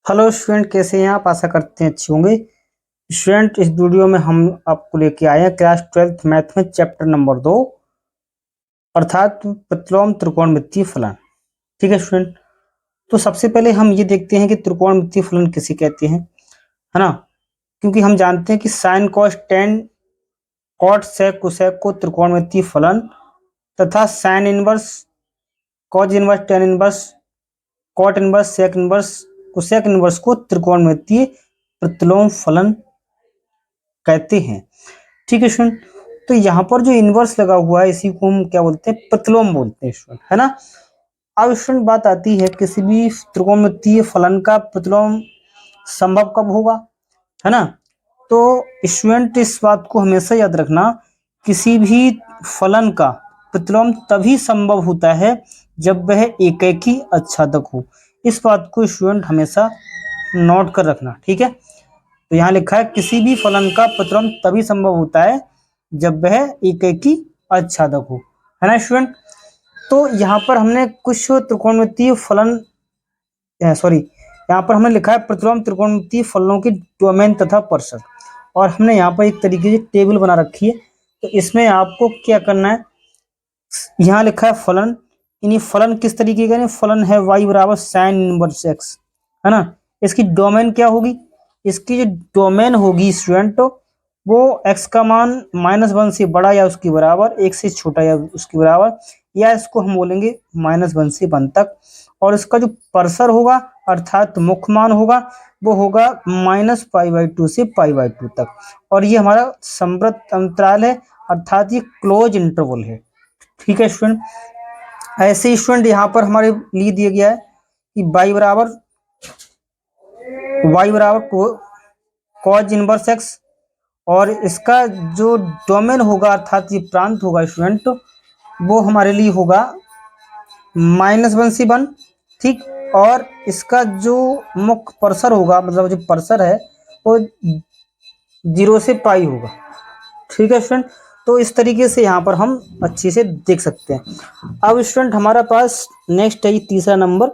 Hello student, कैसे हैं आप? आशा करते हैं अच्छे होंगे। स्टूडेंट, इस वीडियो में हम आपको लेके आए हैं क्लास 12th मैथ में चैप्टर नंबर 2 अर्थात प्रतिलोम त्रिकोणमितीय फलन। ठीक है स्टूडेंट, तो सबसे पहले हम ये देखते हैं कि त्रिकोणमितीय फलन किसे कहते हैं, है ना। क्योंकि हम जानते हैं कि sine cos tan cot sec cosec को त्रिकोणमितीय फलन तथा sine inverse cos inverse tan inverse cot inverse sec inverse cosec inverse को त्रिकोणमितीय प्रतिलोम फलन कहते हैं। ठीक है स्टूडेंट, तो यहाँ पर जो इनवर्स लगा हुआ है इसी को हम क्या बोलते हैं? प्रतिलोम बोलते हैं स्टूडेंट, है ना। अब स्टूडेंट बात आती है किसी भी त्रिकोणमितीय फलन का प्रतिलोम संभव कब होगा, है ना। तो स्टूडेंट इस बात को हमेशा याद रखना, किसी भी फलन का प्रतिलोम तभी संभव होता है जब वह एकेकी आच्छादक हो। इस बात को स्टूडेंट हमेशा नोट कर रखना, ठीक है। तो यहाँ लिखा है किसी भी फलन का प्रतिलोम तभी संभव होता है जब वह एकेकी आच्छादक हो, है ना स्टूडेंट। तो यहाँ पर हमने कुछ त्रिकोणमितीय फलन यहाँ पर हमने लिखा है प्रतिलोम त्रिकोणमितीय फलनों की डोमेन तथा पर्षद, और हमने यहाँ पर एक तरीके से टेबल बना रखी है। तो इसमें आपको क्या करना है, यहाँ लिखा है फलन, यानी फलन किस तरीके का? फलन है y बराबर साइन इनवर्स x, है ना। इसकी डोमेन क्या होगी? इसकी जो डोमेन होगी स्टूडेंट वो x का मान -1 से बड़ा या उसके बराबर, 1 से छोटा या उसके बराबर, या इसको हम बोलेंगे -1 से 1 तक। और इसका जो पर्सर होगा अर्थात मुख्य मान होगा वो होगा -π/2 से π/2 तक। और ये हमारा संवृत अंतराल है अर्थात ये क्लोज इंटरवल है। ठीक है स्टूडेंट, ऐसे ही स्टूडेंट यहाँ पर हमारे लिए दिया गया है कि y बराबर कॉज इनवर्स x, और इसका जो डोमेन होगा अर्थात ये प्रांत होगा स्टूडेंट वो हमारे लिए होगा -1 से 1, ठीक। और इसका जो मुख्य पर्सर होगा, मतलब जो पर्सर है वो 0 से पाई होगा। ठीक है स्टूडेंट, तो इस तरीके से यहाँ पर हम अच्छे से देख सकते हैं। अब स्टूडेंट हमारा पास नेक्स्ट है तीसरा नंबर,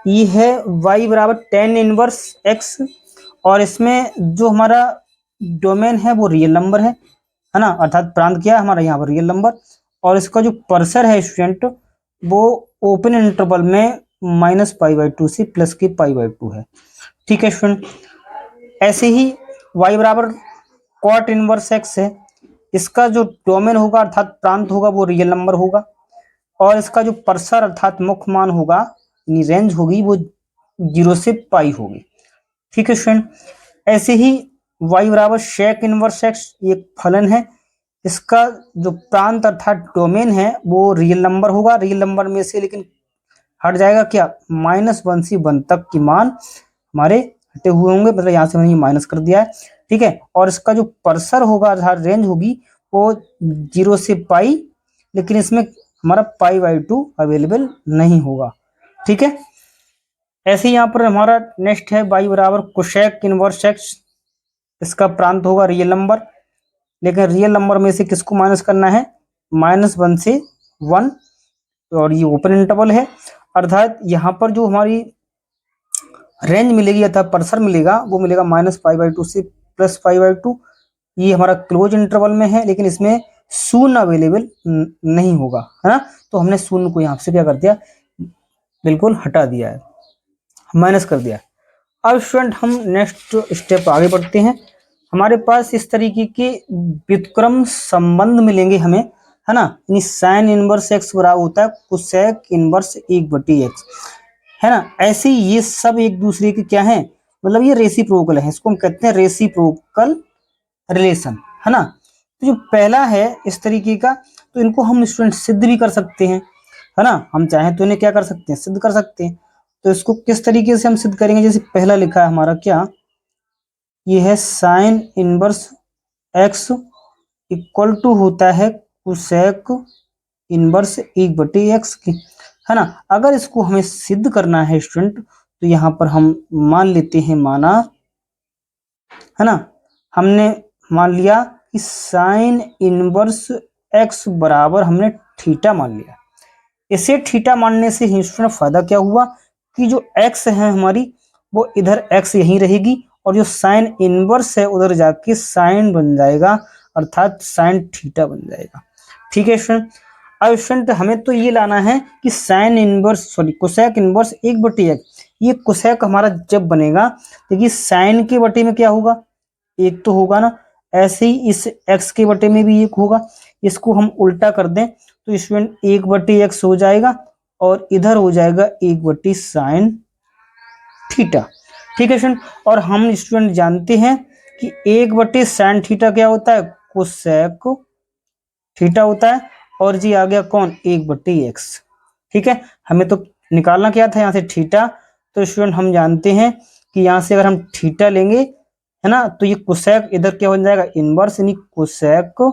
ये है y बराबर टेन इनवर्स x, और इसमें जो हमारा डोमेन है वो रियल नंबर है ना, अर्थात प्रांत क्या है हमारा यहाँ पर? Real number. और इसका जो पर्सर है स्टूडेंट वो ओपन इंटरवल में -π/2 से +π/2 है। ठीक है स्टूडेंट, ऐसे ही y बराबर कॉट इनवर्स x है, इसका जो डोमेन होगा अर्थात प्रांत होगा वो रियल नंबर होगा, और इसका जो पर्सर अर्थात मुख्य मान होगा यानी रेंज होगी वो 0 से पाई होगी। ठीक है स्टूडेंट, ऐसे ही y बराबर शेक इनवर्स x एक फलन है, इसका जो प्रांत अर्थात डोमेन है वो रियल नंबर होगा, रियल नंबर में से लेकिन हट जाएगा क्या? -1 से 1 तक की मान हमारे हटे हुए होंगे, मतलब यहाँ से मैंने माइनस कर दिया है, ठीक है। और इसका जो पर्सर होगा अर्थात रेंज होगी वो 0 से पाई, लेकिन इसमें हमारा π/2 अवेलेबल नहीं होगा। ठीक है, ऐसे ही यहाँ पर हमारा नेक्स्ट है y बराबर कोशेक इनवर्स x, इसका प्रांत होगा रियल नंबर, लेकिन रियल नंबर में से किसको माइनस करना है? -1 से 1, और ये ओपन इंटरवल है, अर्थात यहाँ पर जो हमारी रेंज मिलेगी अर्थात पर्सर मिलेगा वो मिलेगा -π/2 से +π/2। ये हमारा क्लोज इंटरवल में है, लेकिन इसमें शून्य अवेलेबल नहीं होगा, है ना। तो हमने शून्य को यहाँ से क्या कर दिया? बिल्कुल हटा दिया है, माइनस कर दिया। अब स्टूडेंट हम नेक्स्ट स्टेप आगे बढ़ते हैं। हमारे पास इस तरीके के व्युत्क्रम संबंध मिलेंगे हमें, है ना। यानी साइन इनवर्स x बराबर होता है कोसेक इनवर्स 1/x, है ना। ऐसे ये सब एक दूसरे के क्या है, मतलब ये रेसिप्रोकल है, इसको हम कहते हैं रेसिप्रोकल रिलेशन, है ना। तो जो पहला है इस तरीके का, तो इनको हम स्टूडेंट सिद्ध भी कर सकते हैं, है ना। हम चाहें तो इन्हें क्या कर सकते हैं? सिद्ध कर सकते हैं। तो इसको किस तरीके से हम सिद्ध करेंगे? जैसे पहला लिखा है हमारा क्या, ये है sine inverse x equal to होता है कोसेक इनवर्स 1/x की, है ना। अगर इसको हमें सिद्ध करना है स्टूडेंट तो यहाँ पर हम मान लेते हैं, माना, है ना, हमने मान लिया कि साइन इनवर्स x बराबर हमने थीटा मान लिया। इसे थीटा मानने से स्टूडेंट फायदा क्या हुआ कि जो x है हमारी वो इधर x यहीं रहेगी और जो साइन इनवर्स है उधर जाके साइन बन जाएगा, अर्थात साइन थीटा बन जाएगा। ठीक है स्टूडेंट। अब स्टूडेंट हमें तो ये लाना है कि sine inverse cosec inverse 1/x, ये कोसेक हमारा जब बनेगा, देखिए साइन के बटे में क्या होगा, एक तो होगा ना, ऐसे ही इस x के बटे में भी एक होगा। इसको हम उल्टा कर दें तो स्टूडेंट 1/x हो जाएगा और इधर हो जाएगा 1/sin थीटा। ठीक है स्टूडेंट। और हम स्टूडेंट जानते हैं कि 1/sin थीटा क्या होता है, कोसेक थीटा होता है, और जी आ गया कौन, 1/x। ठीक है, हमें तो निकालना क्या था यहाँ से थीटा, तो स्टूडेंट हम जानते हैं कि यहाँ से अगर हम थीटा लेंगे, है ना, तो ये कोसेक इधर क्या बन जाएगा, इनवर्स, यानी कोसेक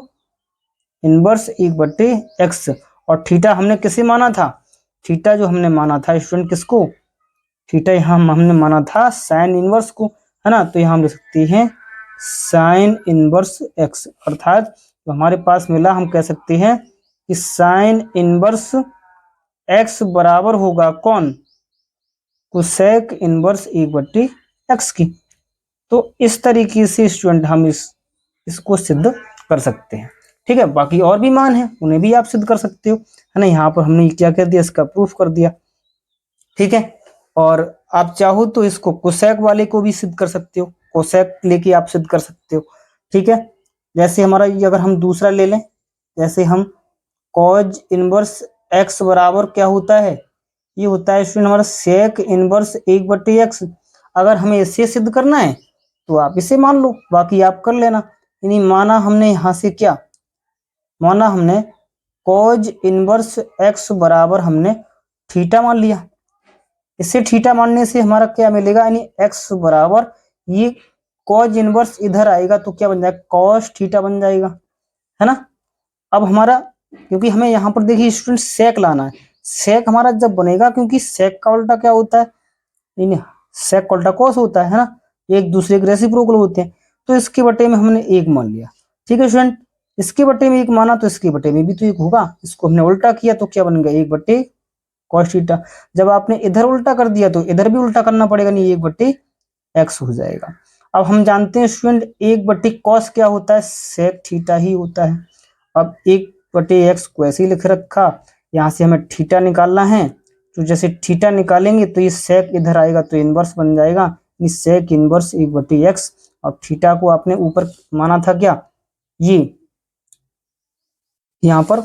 इनवर्स 1/x। और थीटा हमने किसे माना था, थीटा जो हमने माना था स्टूडेंट किसको, थीटा यहाँ हमने माना था साइन इनवर्स को, है ना, तो यहाँ हम लिख सकते हैं साइन इनवर्स x, अर्थात तो हमारे पास मिला, हम कह सकते हैं कि साइन इनवर्स x बराबर होगा कौन, कोसेक इनवर्स 1/x की। तो इस तरीके से स्टूडेंट हम इसको सिद्ध कर सकते हैं। ठीक है, बाकी और भी मान है उन्हें भी आप सिद्ध कर सकते हो, है ना, यहाँ पर हमने क्या कर दिया, इसका प्रूफ कर दिया। ठीक है, और आप चाहो तो इसको कोसेक वाले को भी सिद्ध कर सकते हो, कोसेक लेके आप सिद्ध कर सकते हो। ठीक है, जैसे हमारा ये अगर हम दूसरा ले लें, जैसे हम कॉज इनवर्स x बराबर क्या होता है, ये होता है स्टूडेंट हमारा सेक इनवर्स 1/x। अगर हमें इसे सिद्ध करना है तो आप इसे मान लो, बाकी आप कर लेना। यानी माना हमने यहाँ से क्या माना, हमने कॉज इनवर्स x बराबर हमने थीटा मान लिया। इससे थीटा मानने से हमारा क्या मिलेगा, यानी x बराबर ये कॉज इनवर्स इधर आएगा तो क्या बन जाएगा, कॉस थीटा बन जाएगा, है ना। अब हमारा, क्योंकि हमें यहाँ पर देखिए स्टूडेंट सेक लाना है, सेक हमारा जब बनेगा, क्योंकि सेक का उल्टा क्या होता है, नहीं सेक का उल्टा कॉस होता है ना, एक दूसरे के रेसिप्रोकल होते हैं। तो इसके बटे में हमने एक मान लिया। ठीक है स्टूडेंट, इसके बटे में एक माना तो इसके बटे में भी तो एक होगा, इसको हमने उल्टा किया तो क्या बन गया, 1/cos थीटा। जब आपने इधर उल्टा कर दिया तो इधर भी उल्टा करना पड़ेगा, नहीं 1/x हो जाएगा। अब हम जानते हैं स्टूडेंट 1/cos क्या होता है, सेक थीटा ही होता है। अब 1/x को ऐसे ही लिख रखा, यहाँ से हमें थीटा निकालना है, तो जैसे थीटा निकालेंगे तो ये सेक इधर आएगा तो इनवर्स बन जाएगा, सेक इनवर्स 1/x। और थीटा को आपने ऊपर माना था क्या, ये यहाँ पर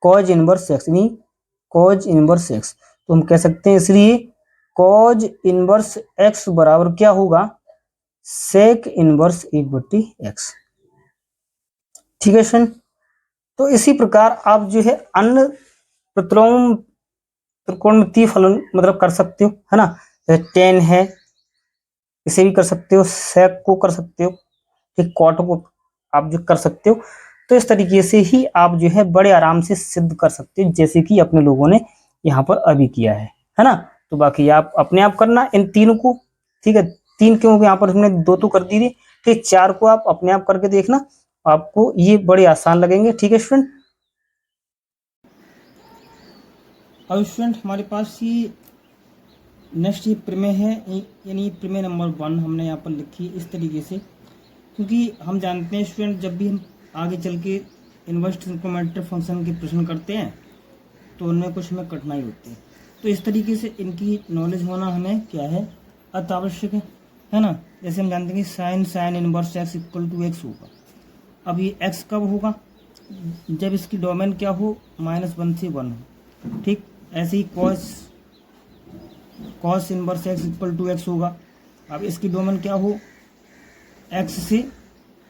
कॉज इनवर्स x, यानी कॉज इनवर्स x, तो हम कह सकते हैं इसलिए कॉज इनवर्स x बराबर क्या होगा, सेक इनवर्स 1/x। ठीक है स्टूडेंट। तो इसी प्रकार आप जो है अन्य त्रिकोणमितीय फलन मतलब कर सकते हो, है ना, टेन है, इसे भी कर सकते हो, सेक को कर सकते हो, ठीक, कॉट को आप जो कर सकते हो। तो इस तरीके से ही आप जो है बड़े आराम से सिद्ध कर सकते हो, जैसे कि अपने लोगों ने यहाँ पर अभी किया है ना। तो बाकी आप अपने आप करना इन तीनों को। ठीक है, तीन क्योंकि यहाँ पर हमने दो तो कर दी थी, ठीक, चार को आप अपने आप करके देखना, आपको ये बड़े आसान लगेंगे। ठीक है स्टूडेंट। अब स्टूडेंट हमारे पास ये नेक्स्ट ये प्रमेय है, यानी प्रमेय नंबर 1 हमने यहाँ पर लिखी इस तरीके से, क्योंकि हम जानते हैं स्टूडेंट जब भी हम आगे चल के इनवर्स ट्रिग्नोमेट्रिक फंक्शन के प्रश्न करते हैं तो उनमें कुछ हमें कठिनाई होती है, तो इस तरीके से इनकी नॉलेज होना हमें क्या है, अति आवश्यक है ना। जैसे हम जानते हैं कि साइन इनवर्स x = x होगा। अब ये x कब होगा, जब इसकी डोमेन क्या हो, -1 से 1 हो। ठीक, ऐसे ही कॉस इनवर्स x = x होगा। अब इसकी डोमेन क्या हो, x से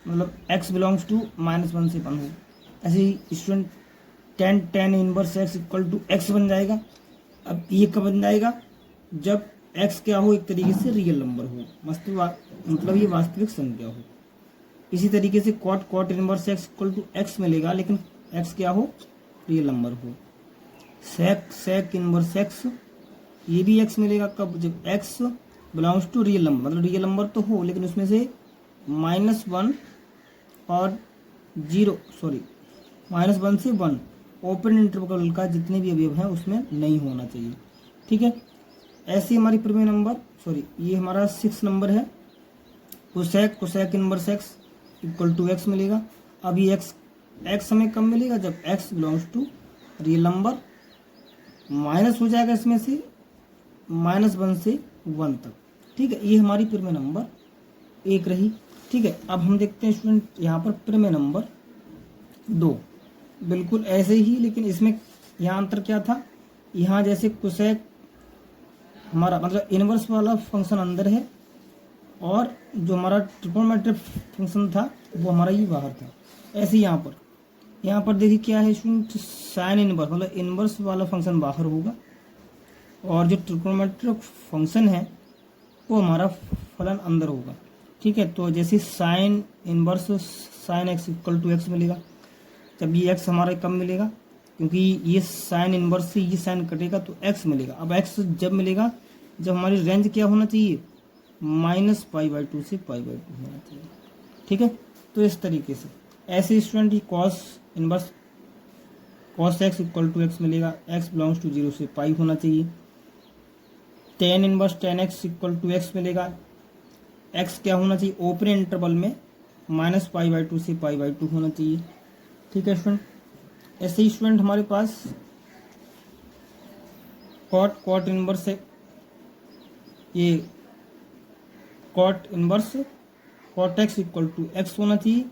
मतलब x बिलोंग्स टू -1 से 1 हो। ऐसे ही student tan inverse x = x बन जाएगा। अब ये कब बन जाएगा, जब x क्या हो, एक तरीके से रियल नंबर हो, मतलब ये वास्तविक संख्या हो। इसी तरीके से कॉट इनवर्स x = x मिलेगा, लेकिन x क्या हो, रियल नंबर हो। सेक इनवर्स x, ये भी x मिलेगा कब, जब x belongs to real number, मतलब रियल नंबर तो हो लेकिन उसमें से -1 और 1 से 1 ओपन इंटरवल का जितने भी अवयव हैं उसमें नहीं होना चाहिए। ठीक है, ऐसी हमारी प्रमेय नंबर सॉरी ये हमारा 6 नंबर है। Cosec inverse x equal to x मिलेगा। अब ये एक्स हमें कब मिलेगा, जब x belongs to real number, minus हो जाएगा इसमें से -1 से 1 तक। ठीक है, ये हमारी प्रमेय नंबर 1 रही। ठीक है, अब हम देखते हैं स्टूडेंट यहाँ पर प्रमेय नंबर 2, बिल्कुल ऐसे ही, लेकिन इसमें यहाँ अंतर क्या था, यहाँ जैसे कोसेक हमारा मतलब इनवर्स वाला फंक्शन अंदर है और जो हमारा ट्रिग्नोमेट्रिक फंक्शन था वो हमारा ये बाहर था। ऐसे यहाँ पर देखिए क्या है स्टूडेंट, साइन इनवर्स मतलब इनवर्स वाला फंक्शन बाहर होगा और जो ट्रिग्नोमेट्रिक फंक्शन है वो हमारा फलन अंदर होगा। ठीक है, तो जैसे sine inverse sine x equal to x मिलेगा, जब ये एक्स हमारा कब मिलेगा, क्योंकि ये साइन इनवर्स से ये साइन कटेगा तो एक्स मिलेगा। अब एक्स जब मिलेगा जब हमारी रेंज क्या होना चाहिए, -π/2 से π/2 होना चाहिए। ठीक है, तो इस तरीके से ऐसे स्टूडेंट ये cos x equal to x मिलेगा, एक्स बिलोंग्स टू 0 से पाई होना चाहिए। tan inverse tan x equal to x मिलेगा, एक्स क्या होना चाहिए ओपन इंटरवल में -π/2 से π/2 होना चाहिए। ठीक है स्टूडेंट, ऐसे ही स्टूडेंट हमारे पास कॉट इनवर्स है, ये cot inverse cot x equal to x होना चाहिए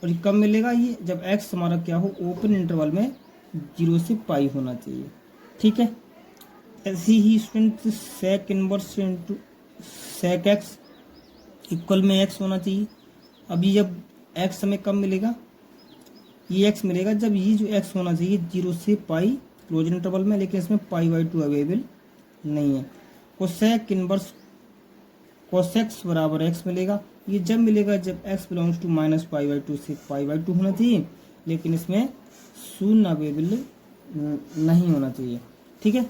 और ये कब मिलेगा, ये जब एक्स हमारा क्या हो ओपन इंटरवल में 0 से पाई होना चाहिए। ठीक है, ऐसे ही student sec inverse into sec x equal में एक्स होना चाहिए। अभी जब एक्स हमें कब मिलेगा, ये एक्स मिलेगा जब ये जो एक्स होना चाहिए 0 से पाई क्लोज इंटरवल में, लेकिन इसमें π/2 अवेलेबल नहीं है। कोसेक इनवर्स कोसेक्स बराबर एक्स मिलेगा, ये जब मिलेगा जब एक्स बिलोंग्स टू -π/2 से π/2 होना चाहिए, लेकिन इसमें शून्य अवेलेबल नहीं होना चाहिए। ठीक है,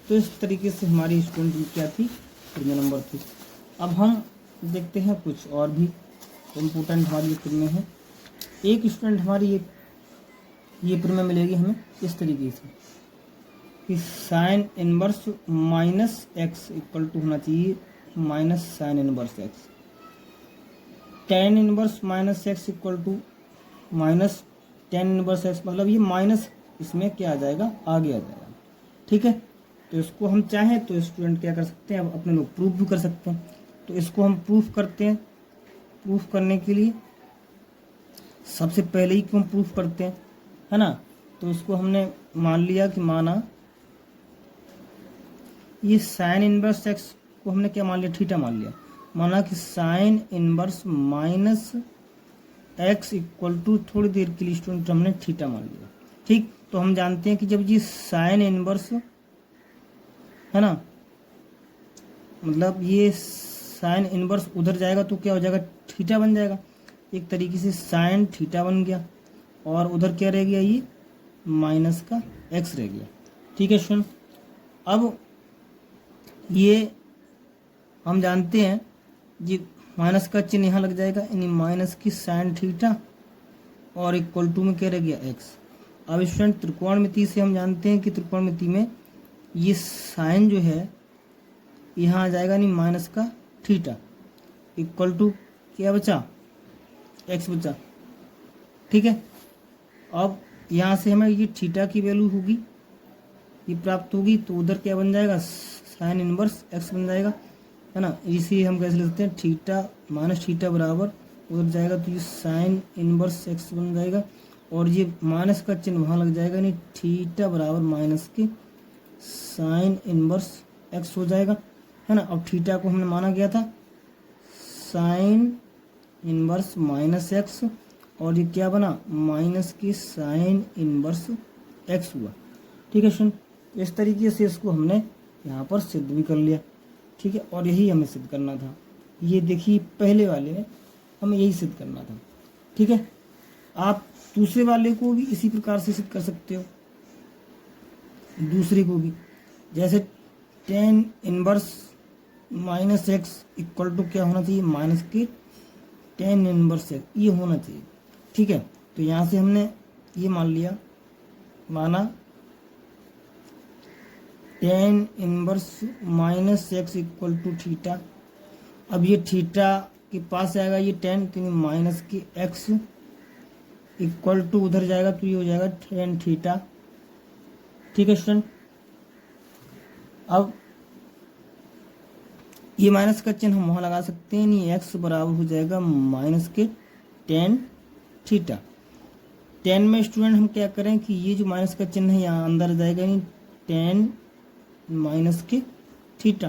तो इस तरीके से हमारी स्टूडेंट की क्या थी, प्रमेय नंबर थी। अब हम देखते हैं कुछ और भी इम्पोर्टेंट हमारी प्रमेय है। एक स्टूडेंट हमारी ये प्रमेय मिलेगी हमें इस तरीके से कि sign inverse -x equal to होना चाहिए minus sine inverse x, tan inverse -x equal to minus tan inverse x, मतलब ये माइनस इसमें क्या आ जाएगा, आगे आ जाएगा। ठीक है, तो इसको हम चाहें तो स्टूडेंट क्या कर सकते हैं, अब अपने लोग प्रूफ भी कर सकते हैं। तो इसको हम प्रूफ करते हैं। प्रूफ करने के लिए सबसे पहले ही क्यों प्रूफ करते हैं, है ना, तो इसको हमने मान लिया कि माना ये साइन इनवर्स एक्स को हमने क्या मान लिया, थीटा मान लिया। माना कि sign inverse -x equal to थोड़ी देर के लिए स्टूडेंट हमने थीटा मान लिया। ठीक, तो हम जानते हैं कि जब ये साइन इनवर्स है ना, मतलब ये साइन इनवर्स उधर जाएगा तो क्या हो जाएगा, थीटा बन जाएगा। एक तरीके से साइन थीटा बन गया और उधर क्या रह गया, ये माइनस का x रह गया। ठीक है स्टूडेंट, अब ये हम जानते हैं ये माइनस का चिन्ह यहाँ लग जाएगा, यानी माइनस की साइन थीटा और इक्वल टू में क्या रह गया x। अब स्टूडेंट त्रिकोणमिति से हम जानते हैं कि त्रिकोणमिति में ये साइन जो है यहाँ आ जाएगा, यानी माइनस का थीटा इक्वल टू क्या बचा, x बचा। ठीक है, अब यहाँ से हमें ये थीटा की वैल्यू होगी, ये प्राप्त होगी, तो उधर क्या बन जाएगा, साइन इनवर्स x बन जाएगा, है ना। इसी हम कैसे लिखते हैं, थीटा माइनस थीटा बराबर उधर जाएगा तो ये साइन इनवर्स x बन जाएगा और ये माइनस का चिन्ह वहाँ लग जाएगा, यानी थीटा बराबर माइनस के साइन इनवर्स x हो जाएगा, है ना। अब थीटा को हमने माना गया था साइन इनवर्स -x और ये क्या बना, माइनस की साइन इनवर्स x हुआ। ठीक है सुन, इस तरीके से इसको हमने यहाँ पर सिद्ध भी कर लिया। ठीक है, और यही हमें सिद्ध करना था। ये देखिए पहले वाले में हमें यही सिद्ध करना था। ठीक है, आप दूसरे वाले को भी इसी प्रकार से सिद्ध कर सकते हो, दूसरे को भी, जैसे tan inverse -x equal to क्या होना चाहिए, माइनस के tan इनवर्स x, ये होना चाहिए। ठीक है, तो यहाँ से हमने ये मान लिया, माना tan inverse minus x equal to theta. अब ये थीटा के पास आएगा ये टेन, तो माइनस की एक्स इक्वल टू उधर जाएगा तो ये हो जाएगा टेन थीटा। ठीक है स्टूडेंट, अब ये माइनस का चिन्ह हम वहाँ लगा सकते हैं, नहीं एक्स बराबर हो जाएगा माइनस के टेन थीटा। टेन में स्टूडेंट हम क्या करें कि ये जो माइनस का चिन्ह है यहाँ अंदर जाएगा, नहीं टेन माइनस के थीटा।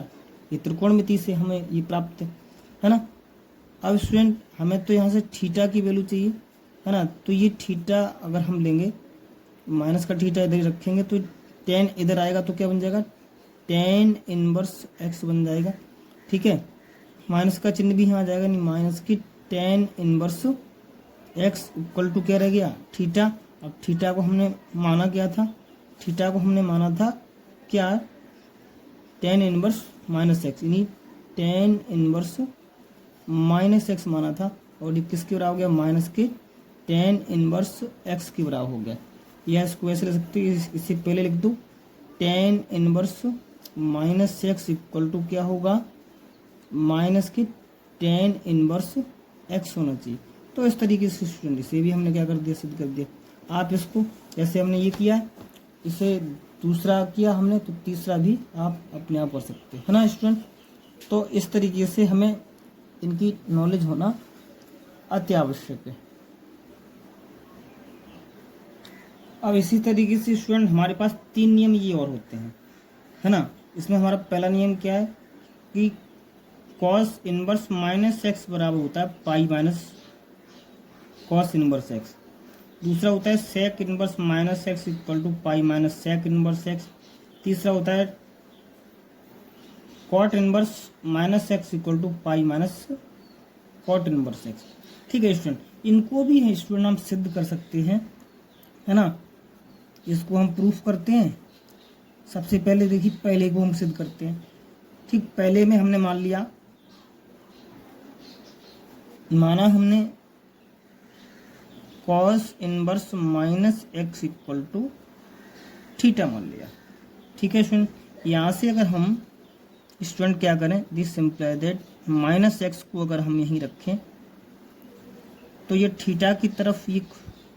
ये त्रिकोणमिति से हमें ये प्राप्त है ना। अब स्टूडेंट हमें तो यहाँ से थीटा की वैल्यू चाहिए है ना, तो ये थीटा अगर हम लेंगे, माइनस का थीटा इधर ही रखेंगे तो टेन इधर आएगा तो क्या बन जाएगा, टेन इनवर्स एक्स बन जाएगा। ठीक है, माइनस का चिन्ह भी यहाँ आ जाएगा, नहीं माइनस की tan inverse x equal to क्या रह गया, थीटा। अब थीटा को हमने माना क्या था, थीटा को हमने माना था क्या, टेन इनवर्स माइनस एक्स, यानी टेन इनवर्स माइनस एक्स माना था, और ये किसके बराबर हो गया, माइनस के टेन इनवर्स एक्स के बराबर हो गया। या इसको ऐसे ले सकते हैं, इससे पहले लिख दो tan inverse minus x equal to क्या होगा, माइनस के टेन इनवर्स एक्स होना चाहिए। तो इस तरीके से स्टूडेंट इसे भी हमने क्या कर दिया, सिद्ध कर दिया। आप इसको जैसे हमने ये किया है, इसे दूसरा किया हमने, तो तीसरा भी आप अपने आप कर सकते हैं, है ना स्टूडेंट। तो इस तरीके से हमें इनकी नॉलेज होना अति आवश्यक है। अब इसी तरीके से स्टूडेंट हमारे पास तीन नियम ये और होते हैं, है ना। इसमें हमारा पहला नियम क्या है कि कॉस इनवर्स माइनस एक्स बराबर होता है pi minus cos inverse x. दूसरा होता है sec inverse minus x equal to pi minus sec inverse x. तीसरा होता है cot inverse minus x equal to pi minus cot inverse x. ठीक है स्टूडेंट, इनको भी है स्टूडेंट हम सिद्ध कर सकते हैं, है ना। इसको हम प्रूफ करते हैं। सबसे पहले देखिए, पहले को हम सिद्ध करते हैं। ठीक, पहले में हमने मान लिया, माना हमने cos inverse minus x equal to theta मान लिया। ठीक है स्टूडेंट, यहाँ से अगर हम स्टूडेंट क्या करें, this simply that minus x को अगर हम यहीं रखें तो ये थीटा की तरफ ये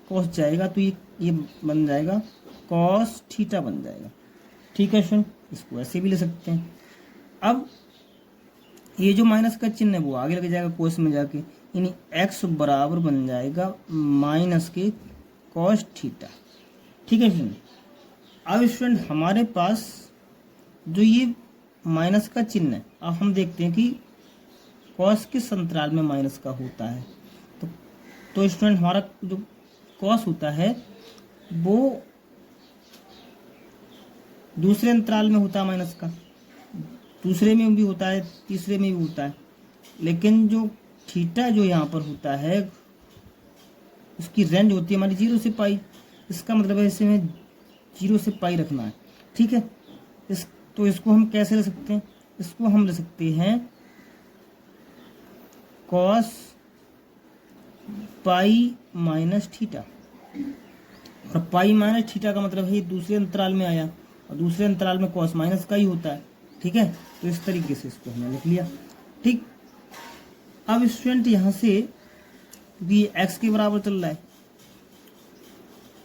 कॉस जाएगा, तो ये बन जाएगा कॉस थीटा बन जाएगा। ठीक है स्टूडेंट, इसको ऐसे भी ले सकते हैं। अब ये जो माइनस का चिन्ह है वो आगे लग जाएगा कोस में जाके, यानी एक्स बराबर बन जाएगा माइनस के कॉस थीटा। ठीक है स्टूडेंट, अब स्टूडेंट हमारे पास जो ये माइनस का चिन्ह है, अब हम देखते हैं कि कॉस किस अंतराल में माइनस का होता है। तो स्टूडेंट हमारा जो कॉस होता है वो दूसरे अंतराल में होता है माइनस का, दूसरे में भी होता है, तीसरे में भी होता है, लेकिन जो थीटा जो यहाँ पर होता है उसकी रेंज होती है हमारी 0 से पाई। इसका मतलब है इसे हमें 0 से पाई रखना है। ठीक है, तो इसको हम कैसे ले सकते हैं, इसको हम ले सकते हैं कॉस पाई माइनस थीटा, और पाई माइनस थीटा का मतलब है दूसरे अंतराल में आया, और दूसरे अंतराल में कॉस माइनस का ही होता है। ठीक है, तो इस तरीके से इसको हमने लिख लिया। ठीक, अब स्टूडेंट यहाँ से ये एक्स के बराबर चल रहा है,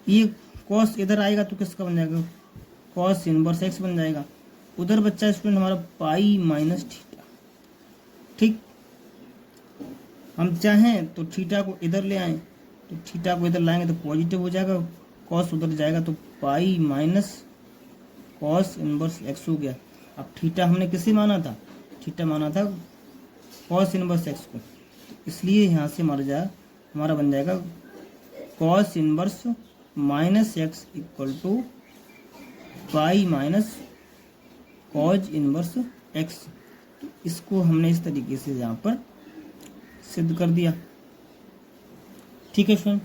ये कॉस इधर आएगा तो किसका बन जाएगा, कॉस इनवर्स एक्स बन जाएगा। उधर बच्चा स्टूडेंट हमारा पाई माइनस थीटा। ठीक, हम चाहें तो थीटा को इधर ले आए, तो थीटा को इधर लाएंगे तो पॉजिटिव हो जाएगा, कॉस उधर जाएगा तो pi minus cos inverse x हो गया। अब थीटा हमने किसे माना था, थीटा माना था कॉस इनवर्स एक्स को, तो इसलिए यहाँ से हमारा बन जाएगा cos inverse minus x equal to pi minus cos inverse x. तो इसको हमने इस तरीके से यहाँ पर सिद्ध कर दिया। ठीक है फ्रेंड,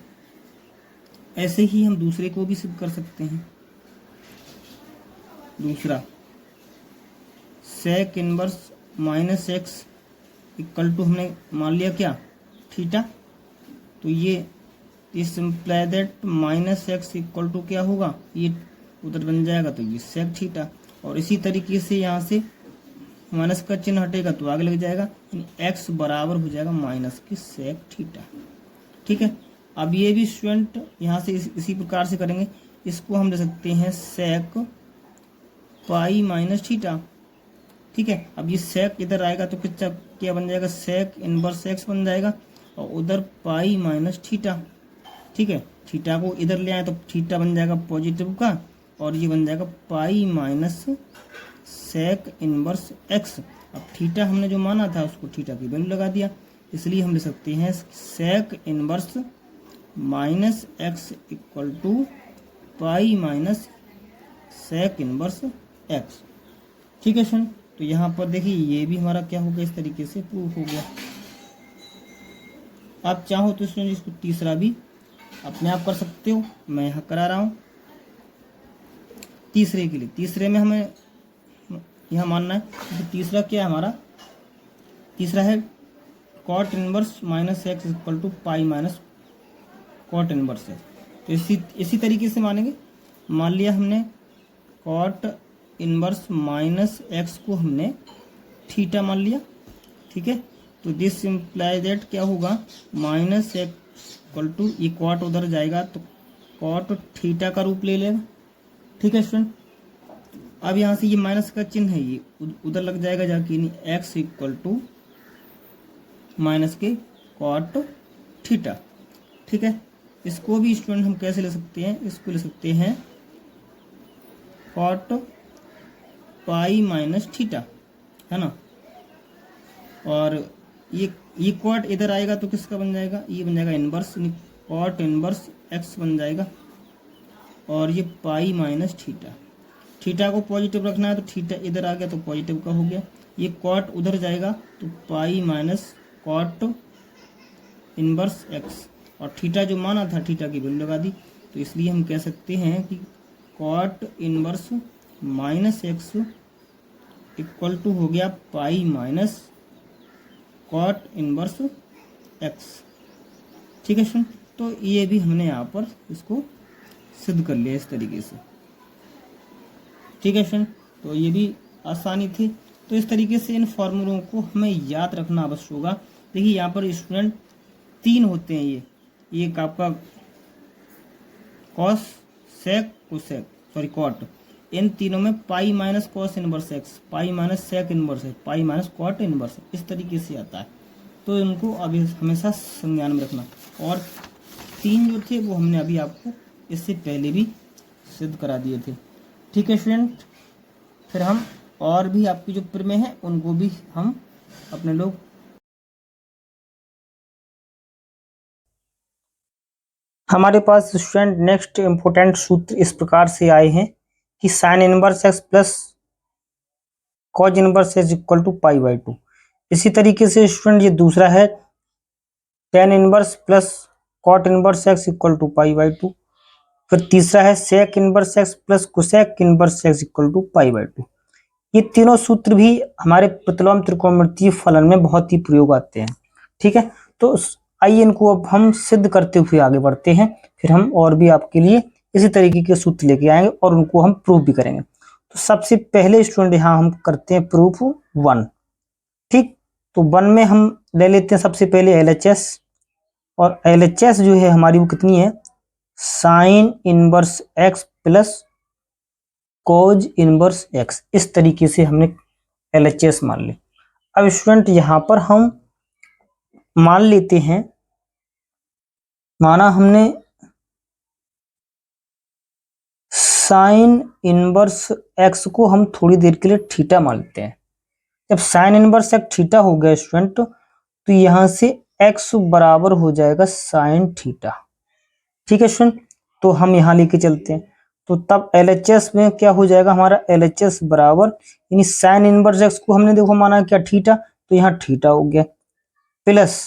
ऐसे ही हम दूसरे को भी सिद्ध कर सकते हैं। दूसरा sec inverse minus x equal to हमने मान लिया क्या, थीटा। तो ये simply that minus x equal to क्या होगा, ये उधर बन जाएगा तो ये सेक थीटा, और इसी तरीके से यहाँ से माइनस का चिन्ह हटेगा तो आगे लग जाएगा, एक्स बराबर हो जाएगा माइनस की सेक थीटा। ठीक है, अब ये भी स्टूडेंट यहाँ से इसी प्रकार से करेंगे। इसको हम ले सकते हैं सेक पाई माइनस थीटा। ठीक है, अब ये सेक इधर आएगा तो कितना क्या बन जाएगा, सेक इनवर्स एक्स बन जाएगा और उधर पाई माइनस थीटा। ठीक है, थीटा को इधर ले आए तो थीटा बन जाएगा पॉजिटिव का और ये बन जाएगा pi minus sec inverse x. अब थीटा हमने जो माना था उसको थीटा की वैल्यू लगा दिया, इसलिए हम ले सकते हैं sec inverse minus x equal to pi minus sec inverse x. ठीक है सुन, तो यहाँ पर देखिए ये भी हमारा क्या हो गया, इस तरीके से प्रूफ हो गया। आप चाहो तो इसमें इसको तीसरा भी अपने आप कर सकते हो, मैं यहाँ करा रहा हूँ तीसरे के लिए। तीसरे में हमें यहाँ मानना है तो तीसरा क्या है हमारा, तीसरा है cot inverse minus x equal to pi minus cot inverse x. तो इसी तरीके से मानेंगे। मान लिया हमने कॉट इनवर्स माइनस एक्स को हमने थीटा मान लिया। ठीक है, तो दिस इम्प्लाई दैट क्या होगा, माइनस एक्स इक्वल टू, ये कॉट उधर जाएगा तो कॉट थीटा का रूप ले लेगा। ठीक है स्टूडेंट, अब यहाँ से ये माइनस का चिन्ह है ये उधर लग जाएगा जाके, एक्स इक्वल टू माइनस के कॉट थीटा। ठीक है, इसको भी स्टूडेंट हम कैसे ले सकते हैं, इसको ले सकते हैं कॉट पाई माइनस थीटा, है ना। और ये कॉट इधर आएगा तो किसका बन जाएगा, ये बन जाएगा इनवर्स, कॉट इनवर्स एक्स बन जाएगा और ये पाई माइनस थीटा। थीटा को पॉजिटिव रखना है तो थीटा इधर आ गया तो पॉजिटिव का हो गया, ये कॉट उधर जाएगा तो pi minus cot inverse x, और थीटा जो माना था थीटा की वैल्यू लगा दी, तो इसलिए हम कह सकते हैं कि cot inverse minus x equal to हो गया pi minus cot inverse x. ठीक है सुन, तो ये भी हमने यहाँ पर इसको सिद्ध कर लिया इस तरीके से। ठीक है फ्रेंड, तो ये भी आसानी थी। तो इस तरीके से इन फॉर्मूलों को हमें याद रखना अवश्य होगा। देखिए यहाँ पर स्टूडेंट तीन होते हैं, ये आपका cos sec cosec sorry cot, इन तीनों में pi minus cos inverse x, pi minus sec inverse x, pi minus cot inverse, इस तरीके से आता है। तो इनको अभी हमेशा संज्ञान में रखना। और तीन जो थे वो हमने अभी आपको इससे पहले भी सिद्ध करा दिए थे। ठीक है स्टूडेंट, फिर हम और भी आपकी जो प्रमेय है उनको भी हम अपने लोग हमारे पास स्टूडेंट नेक्स्ट इंपोर्टेंट सूत्र इस प्रकार से आए हैं कि sign inverse x plus cos inverse x equal to pi by two. इसी तरीके से स्टूडेंट ये दूसरा है tan inverse plus cot inverse x equal to pi by two. फिर तीसरा है sec inverse x plus cosec inverse x equal to pi by two. ये तीनों सूत्र भी हमारे प्रतिलोम त्रिकोणमितीय फलन में बहुत ही प्रयोग आते हैं। ठीक है, तो आइए इनको अब हम सिद्ध करते हुए आगे बढ़ते हैं। फिर हम और भी आपके लिए इसी तरीके के सूत्र लेके आएंगे और उनको हम प्रूफ भी करेंगे। तो सबसे पहले स्टूडेंट यहाँ हम करते हैं प्रूफ 1। ठीक, तो 1 में हम ले लेते हैं सबसे पहले LHS, और LHS जो है हमारी वो कितनी है, साइन इनवर्स एक्स प्लस कोज इनवर्स एक्स। इस तरीके से हमने LHS मान ले। अब स्टूडेंट यहां पर हम मान लेते हैं, माना हमने साइन इनवर्स एक्स को हम थोड़ी देर के लिए थीटा मान लेते हैं। जब साइन इनवर्स एक्स थीटा हो गया स्टूडेंट, तो यहां से एक्स बराबर हो जाएगा साइन थीटा। ठीक है स्टूडेंट, तो हम यहां लेके चलते हैं, तो तब LHS में क्या हो जाएगा हमारा, LHS बराबर, यानी साइन इनवर्स एक्स को हमने देखो माना क्या थीटा, तो यहाँ थीटा हो गया, प्लस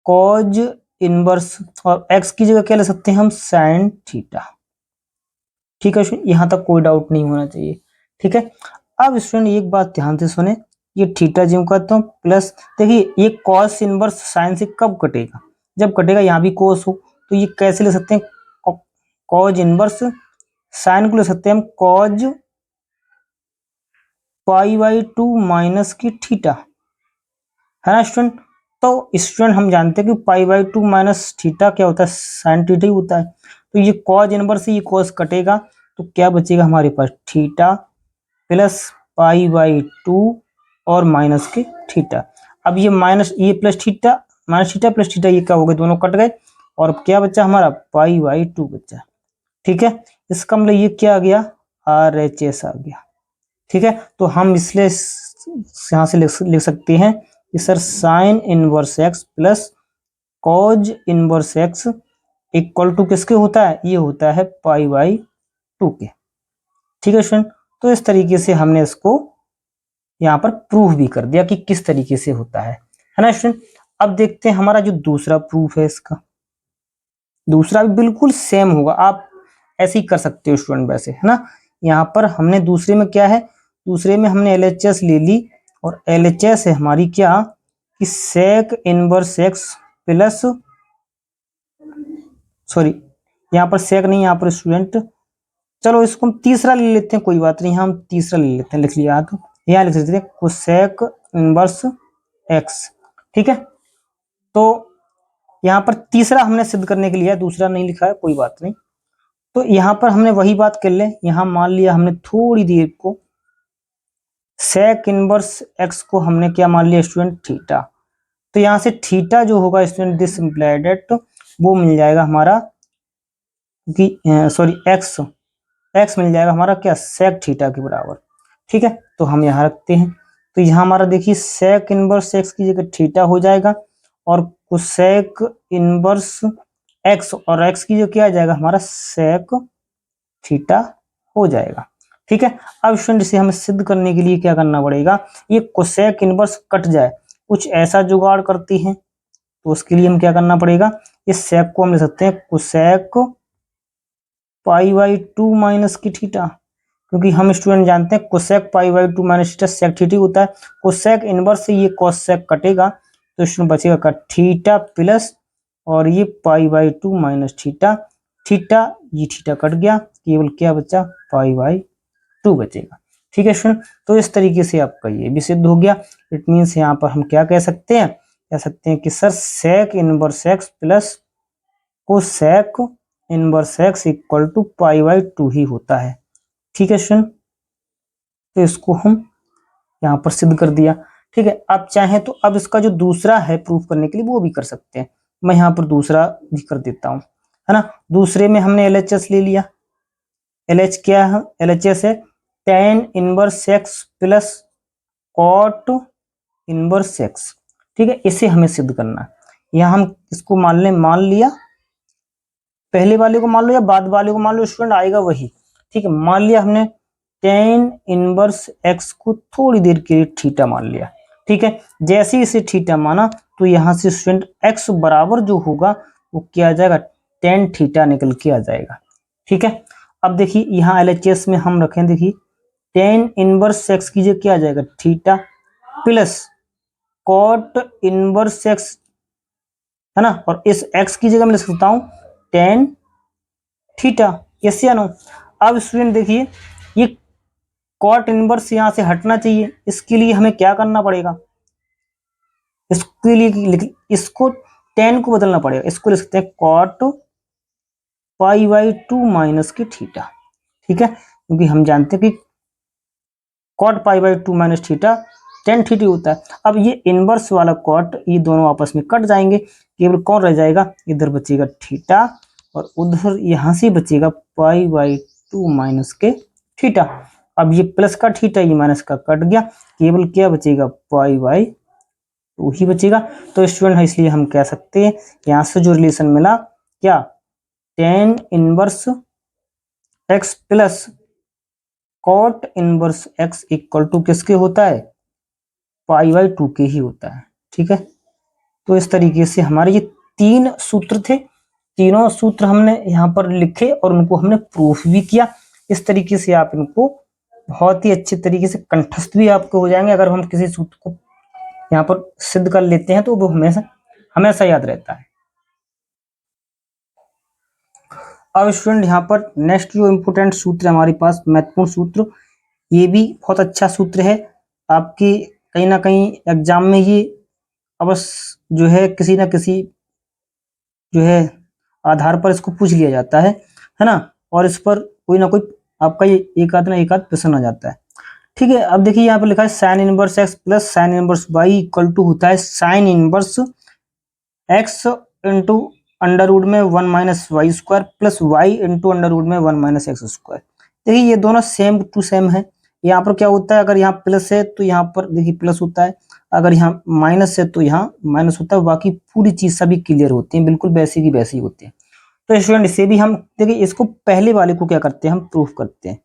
कॉज इनवर्स, और एक्स की जगह क्या ले सकते हैं हम, साइन थीटा। ठीक है स्टूडेंट, यहां तक कोई डाउट नहीं होना चाहिए। ठीक है, अब स्टूडेंट एक बात ध्यान से सुने, ये थीटा जो कहता हूँ प्लस, देखिए ये कॉस इनवर्स साइन से कब कटेगा, जब कटेगा यहाँ भी कोस हो, तो ये कैसे ले सकते हैं, कॉज इनवर्स साइन को ले सकते हैं हम cause pi by two minus की थीटा, है ना स्टूडेंट। तो स्टूडेंट हम जानते हैं कि पाई बाई टू माइनस थीटा क्या होता है, साइन थीटा ही होता है। तो ये कॉज इनवर्स से ये कॉज कटेगा, तो क्या बचेगा हमारे पास, theta plus pi by two और माइनस के थीटा। अब ये माइनस, ये plus theta, minus theta plus theta, ये क्या हो गए, दोनों कट गए, और अब क्या बचा हमारा, पाई बाई टू बचा। ठीक है, इसका मतलब ये क्या आ गया, आर एच एस आ गया। ठीक है, तो हम इसलिए यहाँ से लिख सकते हैं कि sir sine inverse x plus cos inverse x equal to किसके होता है, ये होता है पाई बाई टू के। ठीक है स्टूडेंट, तो इस तरीके से हमने इसको यहाँ पर प्रूफ भी कर दिया कि किस तरीके से होता है ना स्टूडेंट। अब देखते हैं हमारा जो दूसरा प्रूफ है, इसका दूसरा भी बिल्कुल सेम होगा, आप ऐसे ही कर सकते हो स्टूडेंट वैसे, है ना। यहाँ पर हमने दूसरे में क्या है, दूसरे में हमने LHS ले ली, और LHS है हमारी क्या, कि sec inverse x plus, sorry यहाँ पर सेक नहीं, यहाँ पर स्टूडेंट, चलो इसको हम तीसरा ले लेते हैं, कोई बात नहीं, हम तीसरा ले लेते हैं, लिख लिया तो यहाँ लिख लेते हैं कोसेक इनवर्स एक्स। ठीक है, तो यहाँ पर तीसरा हमने सिद्ध करने के लिए, दूसरा नहीं लिखा है, कोई बात नहीं। तो यहाँ पर हमने वही बात कर ले, यहाँ मान लिया हमने थोड़ी देर को सेक इनवर्स एक्स को हमने क्या मान लिया स्टूडेंट, थीटा। तो यहाँ से थीटा जो होगा स्टूडेंट, दिस इम्प्लाइड एट, वो मिल जाएगा हमारा कि सॉरी एक्स मिल जाएगा हमारा क्या, सेक थीटा के बराबर। ठीक है, तो हम यहाँ रखते हैं, तो यहाँ हमारा देखिए सेक इनवर्स एक्स की जगह थीटा हो जाएगा, और कोसेक इनवर्स एक्स, और एक्स की जो क्या आ जाएगा हमारा सेक थीटा हो जाएगा। ठीक है, अब स्टूडेंट इसे हमें सिद्ध करने के लिए क्या करना पड़ेगा, ये कोसेक इनवर्स कट जाए, कुछ ऐसा जुगाड़ करती हैं, तो उसके लिए हम क्या करना पड़ेगा, इस सेक को हम ले सकते हैं cosec pi by two minus की थीटा, क्योंकि हम स्टूडेंट जानते हैं cosec pi by two minus theta sec theta होता है, कोसेक इनवर्स से ये कोसेक कटेगा, तो स्टूडेंट बचेगा का थीटा प्लस, और ये पाई by two minus theta, theta ये थीटा कट गया, केवल क्या बचा, पाई बाई टू बचेगा। ठीक है स्टूडेंट, तो इस तरीके से आपका ये भी सिद्ध हो गया। इट मीन्स यहाँ पर हम क्या कह सकते हैं, कह सकते हैं कि sir sec inverse x plus cosec inverse x equal to pi by two ही होता है। ठीक है स्टूडेंट, तो इसको हम यहाँ पर सिद्ध कर दिया। ठीक है, आप चाहें तो अब इसका जो दूसरा है प्रूफ करने के लिए वो भी कर सकते हैं, मैं यहाँ पर दूसरा भी कर देता हूँ, है ना। दूसरे में हमने LHS ले लिया, LH क्या है, LHS है tan inverse x plus cot inverse x. ठीक है, इसे हमें सिद्ध करना है, यहाँ हम इसको मान लिया, पहले वाले को मान लो या बाद वाले को मान लो स्टूडेंट, आएगा वही। ठीक है, मान लिया हमने टेन इनवर्स एक्स को थोड़ी देर के लिए थीटा मान लिया। ठीक है, जैसे इसे थीटा माना, तो यहाँ से स्टूडेंट एक्स बराबर जो होगा वो क्या आ जाएगा, टेन थीटा निकल के आ जाएगा। ठीक है, अब देखिए यहाँ LHS में हम रखें, देखिए टेन इनवर्स एक्स की जगह क्या आ जाएगा, theta plus cot inverse x, है ना, और इस एक्स की जगह मैं लिख सकता हूँ टेन थीटा, यस या नो। अब स्टूडेंट देखिए ये कॉट इनवर्स यहां से हटना चाहिए, इसके लिए हमें क्या करना पड़ेगा, इसके लिए इसको टेन को बदलना पड़ेगा, इसको लिख सकते हैं cot pi by two minus की थीटा। ठीक है, क्योंकि हम जानते हैं कि cot pi by two minus theta tan theta होता है। अब ये इनवर्स वाला कॉट, ये दोनों आपस में कट जाएंगे, केवल कौन रह जाएगा, इधर बचेगा थीटा, और उधर यहां से बचेगा पाई बाई टू माइनस के थीटा। अब ये प्लस का थीटा, ये माइनस का कट गया, केवल क्या बचेगा, पाई बाई टू ही बचेगा। तो स्टूडेंट है, इसलिए हम कह सकते हैं यहां से जो रिलेशन मिला क्या, tan inverse x plus cot inverse x equal to किसके होता है, पाई बाई टू के ही होता है। ठीक है, तो इस तरीके से हमारे ये तीन सूत्र थे, तीनों सूत्र हमने यहाँ पर लिखे और उनको हमने प्रूफ भी किया। इस तरीके से आप इनको बहुत ही अच्छे तरीके से कंठस्थ भी आपको हो जाएंगे, अगर हम किसी सूत्र को यहाँ पर सिद्ध कर लेते हैं तो वो हमेशा हमेशा याद रहता है। अब स्टूडेंट यहाँ पर नेक्स्ट जो इम्पोर्टेंट सूत्र है हमारे पास, महत्वपूर्ण सूत्र, ये भी बहुत अच्छा सूत्र है, आपकी कहीं ना कहीं एग्जाम में ये अवश्य जो है किसी ना किसी जो है आधार पर इसको पूछ लिया जाता है ना। और इस पर कोई ना कोई आपका ये एक आध प्रश्न आ जाता है। ठीक है, अब देखिए यहाँ पर लिखा है sine inverse x plus sine inverse y equal to होता है sine inverse x into under root में 1 - y² plus y into under root में 1 - x²। देखिए ये दोनों सेम टू सेम है। यहाँ पर क्या होता है, अगर यहाँ प्लस है तो यहाँ पर देखिए प्लस होता है, अगर यहाँ माइनस है तो यहाँ माइनस होता है, बाकी पूरी चीज सभी क्लियर होती है, बिल्कुल वैसी की वैसी होती है। तो स्टूडेंट इसे भी हम देखिए, इसको पहले वाले को क्या करते हैं, हम प्रूफ करते हैं।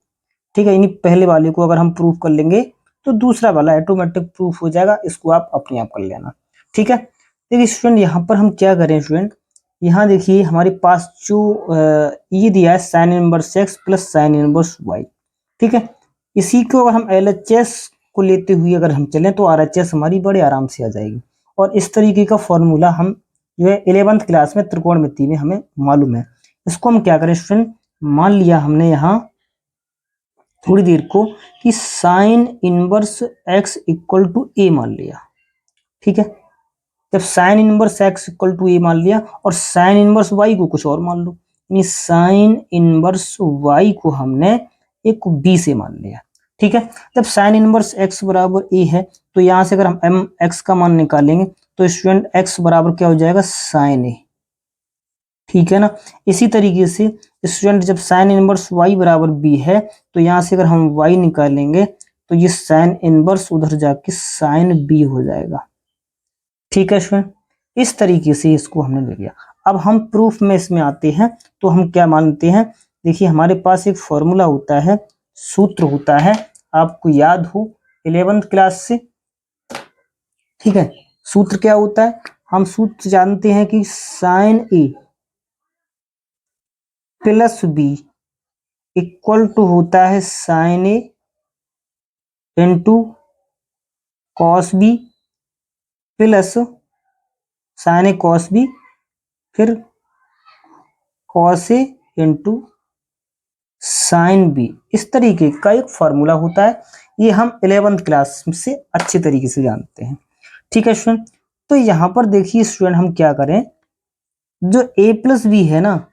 ठीक है, यानी पहले वाले को अगर हम प्रूफ कर लेंगे तो दूसरा वाला ऑटोमेटिक प्रूफ हो जाएगा, इसको आप अपने आप कर लेना। ठीक है, देखिए स्टूडेंट यहाँ पर हम क्या करें स्टूडेंट, यहाँ देखिए हमारे पास जो ये दिया है sine inverse x plus sine inverse y. ठीक है, इसी को अगर हम LHS को लेते हुए अगर हम चलें तो RHS हमारी बड़े आराम से आ जाएगी। और इस तरीके का फॉर्मूला हम जो है 11th क्लास में त्रिकोणमिति में हमें मालूम है। इसको हम क्या करें स्टूडेंट, मान लिया हमने यहाँ थोड़ी देर को कि sign inverse x equal to A मान लिया। ठीक है, जब sin inverse x equal to A मान लिया और साइन इनवर्स वाई को कुछ और मान लो, यानी साइन इनवर्स वाई को हमने एक बी से मान लिया। ठीक है, जब साइन इनवर्स एक्स बराबर ए है तो यहां से अगर हम एम एक्स का मान निकालेंगे तो स्टूडेंट एक्स बराबर क्या हो जाएगा, साइन ए। ठीक है ना, इसी तरीके से स्टूडेंट जब साइन इनवर्स y बराबर b है तो यहां से अगर हम y निकालेंगे तो ये साइन इनवर्स उधर जाके साइन b हो जाएगा। ठीक है स्टूडेंट, इस तरीके से इसको हमने ले लिया। अब हम प्रूफ में इसमें आते हैं तो हम क्या मानते हैं, देखिए हमारे पास एक फॉर्मूला होता है, सूत्र होता है, आपको याद हो 11th क्लास से। ठीक है, सूत्र क्या होता है, हम सूत्र जानते हैं कि sin A plus B equal to होता है sin A into cos B plus sin A cos B फिर cos A into sin B. इस तरीके का एक फॉर्मूला होता है, ये हम 11th क्लास से अच्छे तरीके से जानते हैं। ठीक है स्टूडेंट, तो यहाँ पर देखिए स्टूडेंट हम क्या करें, जो a प्लस बी है ना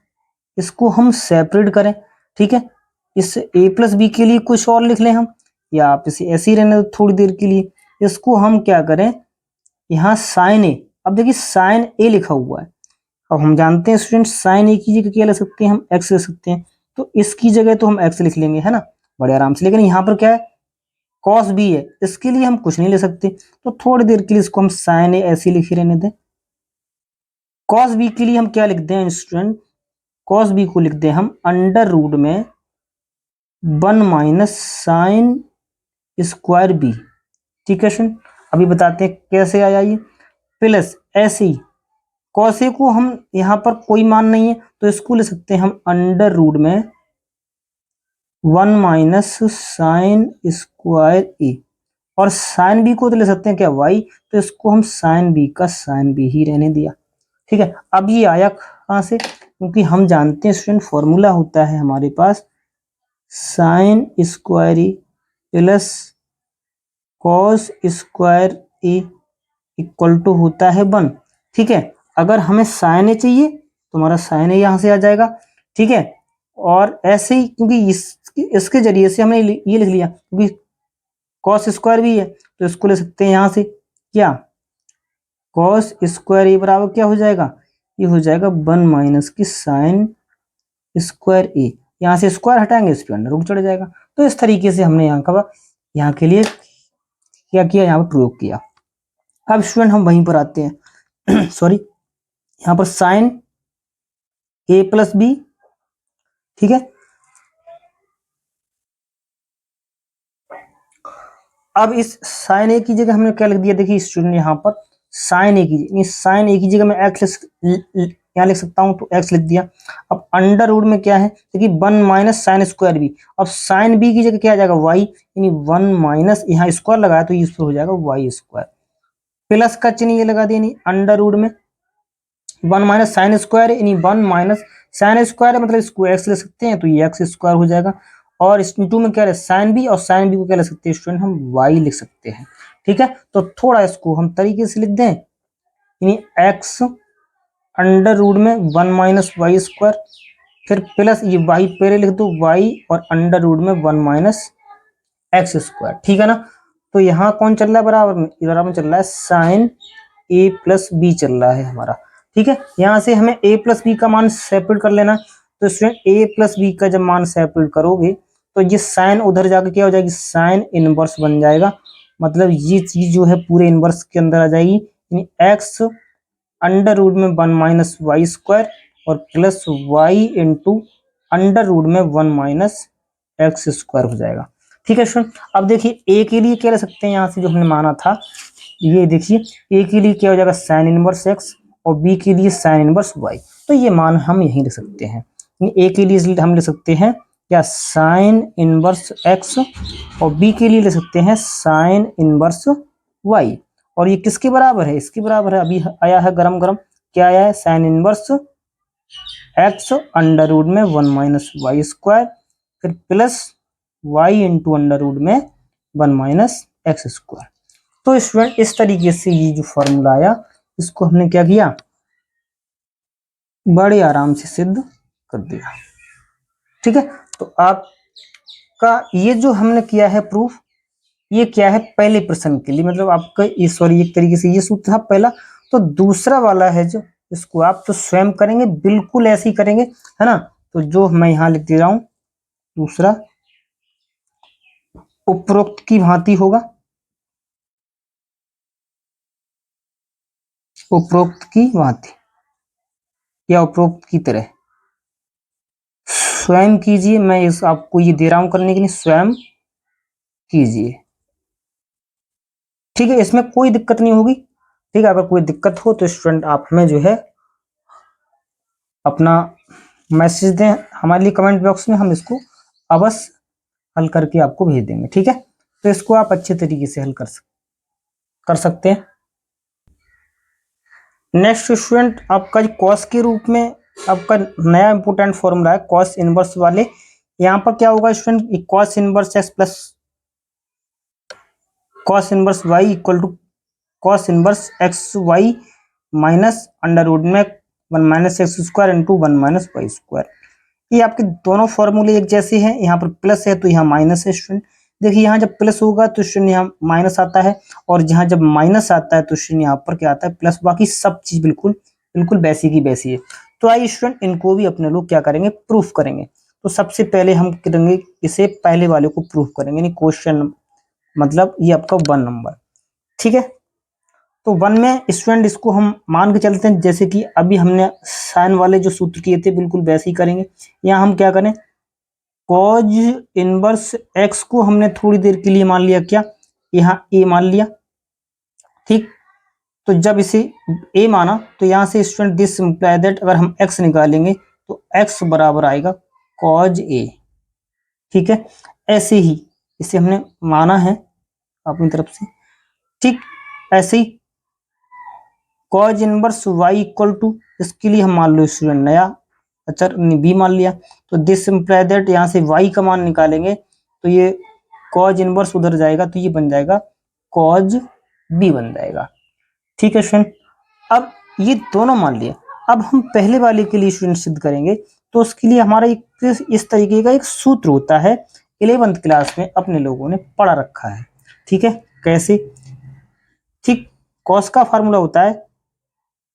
इसको हम सेपरेट करें। ठीक है, इस a प्लस बी के लिए कुछ और लिख लें हम, या आप इसे ऐसे ही रहने दो थोड़ी देर के लिए। इसको हम क्या करें, यहाँ साइन ए, अब देखिए साइन ए लिखा हुआ है, अब हम जानते हैं स्टूडेंट साइन ए की जगह क्या ले सकते हैं, हम एक्स ले सकते हैं, तो इसकी जगह तो हम एक्स लिख लेंगे है ना बड़े आराम से। लेकिन यहाँ पर क्या है, कॉस बी है, इसके लिए हम कुछ नहीं ले सकते, तो थोड़ी देर के लिए इसको हम साइन ए ऐसे लिखे रहने दें। कॉस बी के लिए हम क्या लिखते हैं स्टूडेंट, कॉस बी को लिखते हैं हम अंडर रूट में 1 - sin² बी। ठीक है स्टूडेंट, अभी बताते हैं कैसे आया ये, प्लस ऐसे ही कॉस ए को हम यहाँ पर कोई मान नहीं है तो इसको ले सकते हैं हम अंडर रूट में 1 - sin² ए, और साइन बी को तो ले सकते हैं क्या, वाई, तो इसको हम साइन बी का साइन बी ही रहने दिया। ठीक है, अब ये आया कहाँ से, क्योंकि हम जानते हैं स्टूडेंट फॉर्मूला होता है हमारे पास sin square A plus cos square A equal to होता है 1। ठीक है, अगर हमें साइन ए चाहिए तो हमारा साइन ए यहाँ से आ जाएगा। ठीक है, और ऐसे ही क्योंकि इसके जरिए से हमने ये लिख लिया, क्योंकि कॉस स्क्वायर भी है तो इसको ले सकते हैं यहाँ से क्या, कॉस स्क्वायर ए बराबर क्या हो जाएगा, ये हो जाएगा 1 - sin² ए। यहाँ से स्क्वायर हटाएंगे इस पर अंडर रूट चढ़ जाएगा। तो इस तरीके से हमने यहाँ के लिए क्या किया, यहाँ पर प्रयोग किया। अब स्टूडेंट हम वहीं पर आते हैं सॉरी, यहाँ पर साइन ए प्लस बी। ठीक है, अब इस साइन ए की जगह हमने क्या लिख दिया, देखिए स्टूडेंट यहाँ पर साइन ए की जगह मैं एक्स यहाँ लिख सकता हूँ, तो एक्स लिख दिया। अब अंडर रूट में क्या है, देखिए 1 - sin² बी, अब साइन बी की जगह क्या आ जाएगा, वाई, यानी 1 - यहाँ स्क्वायर लगाया तो इस पर हो जाएगा y², प्लस का चिन्ह ये लगा दिया, अंडर रूट में 1 - sin² यानी 1 - sin² मतलब इसको एक्स ले सकते हैं तो ये x² हो जाएगा, और इस टू में क्या है साइन बी, और साइन बी को क्या लिख सकते हैं स्टूडेंट हम वाई लिख सकते हैं। ठीक है, तो थोड़ा इसको हम तरीके से लिख दें, यानी एक्स अंडर रूट में 1 माइनस वाई स्क्वायर, फिर प्लस ये वाई पहले लिख दो वाई और अंडर रूट में 1 माइनस एक्स स्क्वायर। ठीक है ना, तो यहाँ कौन चल रहा है बराबर में चल रहा है साइन ए प्लस बी चल रहा है हमारा। ठीक है, यहाँ से हमें ए प्लस बी का मान सेपरेट कर लेना, तो स्टूडेंट ए प्लस बी का जब मान सेपरेट करोगे तो ये साइन उधर जाकर क्या हो जाएगी साइन इनवर्स बन जाएगा, मतलब ये चीज जो है पूरे इनवर्स के अंदर आ जाएगी, यानी एक्स अंडर रूट में 1 माइनस वाई स्क्वायर और plus y into under root में 1 माइनस एक्स स्क्वायर हो जाएगा। ठीक है स्टूडेंट, अब देखिए ए के लिए क्या रख सकते हैं, यहाँ से जो हमने माना था ये देखिए ए के लिए क्या हो जाएगा साइन इनवर्स एक्स और बी के लिए साइन इनवर्स वाई, तो ये मान हम यहीं लिख सकते हैं। ए के लिए हम लिख सकते हैं क्या साइन इनवर्स एक्स और बी के लिए लिख सकते हैं साइन इनवर्स वाई, और ये किसके बराबर है इसके बराबर है, अभी आया है गरम गरम, क्या आया है sine inverse x under root में 1 माइनस वाई स्क्वायर फिर plus y into under root में 1 माइनस एक्स स्क्वायर। तो स्टूडेंट इस तरीके से ये जो फॉर्मूला आया इसको हमने क्या किया बड़े आराम से सिद्ध कर दिया। ठीक है, तो आपका ये जो हमने किया है प्रूफ, ये क्या है पहले प्रश्न के लिए, मतलब आपका ये सॉरी एक तरीके से ये सूत्र था पहला, तो दूसरा वाला है जो इसको आप तो स्वयं करेंगे बिल्कुल ऐसे ही करेंगे, है ना। तो जो मैं यहाँ लिख दे रहा हूं दूसरा उपरोक्त की भांति होगा, उपरोक्त की भांति या उपरोक्त की तरह स्वयं कीजिए, मैं इस आपको ये दे रहा हूं करने के लिए, स्वयं कीजिए। ठीक है, इसमें कोई दिक्कत नहीं होगी। ठीक है, अगर कोई दिक्कत हो तो स्टूडेंट आप हमें जो है अपना मैसेज दें हमारे लिए कमेंट बॉक्स में, हम इसको अवश्य हल करके आपको भेज देंगे। ठीक है, तो इसको आप अच्छे तरीके से हल कर सकते हैं। नेक्स्ट स्टूडेंट आपका जो कॉस के रूप में आपका नया इंपोर्टेंट फॉर्मूला है कॉस इनवर्स वाले, यहाँ पर क्या होगा student cos inverse x plus cos inverse y equal to cos inverse x y minus under root में 1 minus x square into 1 minus y square. ये आपके दोनों फॉर्मूले एक जैसे हैं, यहाँ पर प्लस है तो यहाँ माइनस है स्टूडेंट। देखिए यहाँ जब प्लस होगा तो स्टूडेंट यहाँ माइनस आता है, और जहाँ जब माइनस आता है तो स्टूडेंट यहाँ पर क्या आता है प्लस, बाकी सब चीज बिल्कुल बिल्कुल वैसी की वैसी है। तो आइए स्टूडेंट इनको भी अपने लोग क्या करेंगे प्रूफ करेंगे। तो सबसे पहले हम करेंगे इसे पहले वाले को प्रूफ करेंगे, यानी क्वेश्चन मतलब ये आपका 1 नंबर। ठीक है, तो 1 में स्टूडेंट इसको हम मान के चलते हैं जैसे कि अभी हमने साइन वाले जो सूत्र किए थे बिल्कुल वैसे ही करेंगे। यहाँ हम क्या करें कॉज इनवर्स एक्स को हमने थोड़ी देर के लिए मान लिया क्या यहाँ ए मान लिया। ठीक, तो जब इसे ए माना तो यहाँ से स्टूडेंट दिस इंप्लाई दैट अगर हम एक्स निकालेंगे तो एक्स बराबर आएगा कॉज ए। ठीक है, ऐसे ही इसे हमने माना है अपनी तरफ से। ठीक, ऐसे ही cos inverse y equal to, इसके लिए हम मान लो स्टूडेंट नया अचर बी मान लिया, तो दिस इंप्लाई दैट यहाँ से वाई का मान निकालेंगे तो ये कॉज इनवर्स उधर जाएगा तो ये बन जाएगा कॉज बी बन जाएगा। ठीक है स्टूडेंट, अब ये दोनों मान लिया, अब हम पहले वाले के लिए स्टूडेंट सिद्ध करेंगे, तो उसके लिए हमारा एक इस तरीके का एक सूत्र होता है 11th क्लास में अपने लोगों ने पढ़ा रखा है। ठीक है, कैसे, ठीक कॉस का फार्मूला होता है,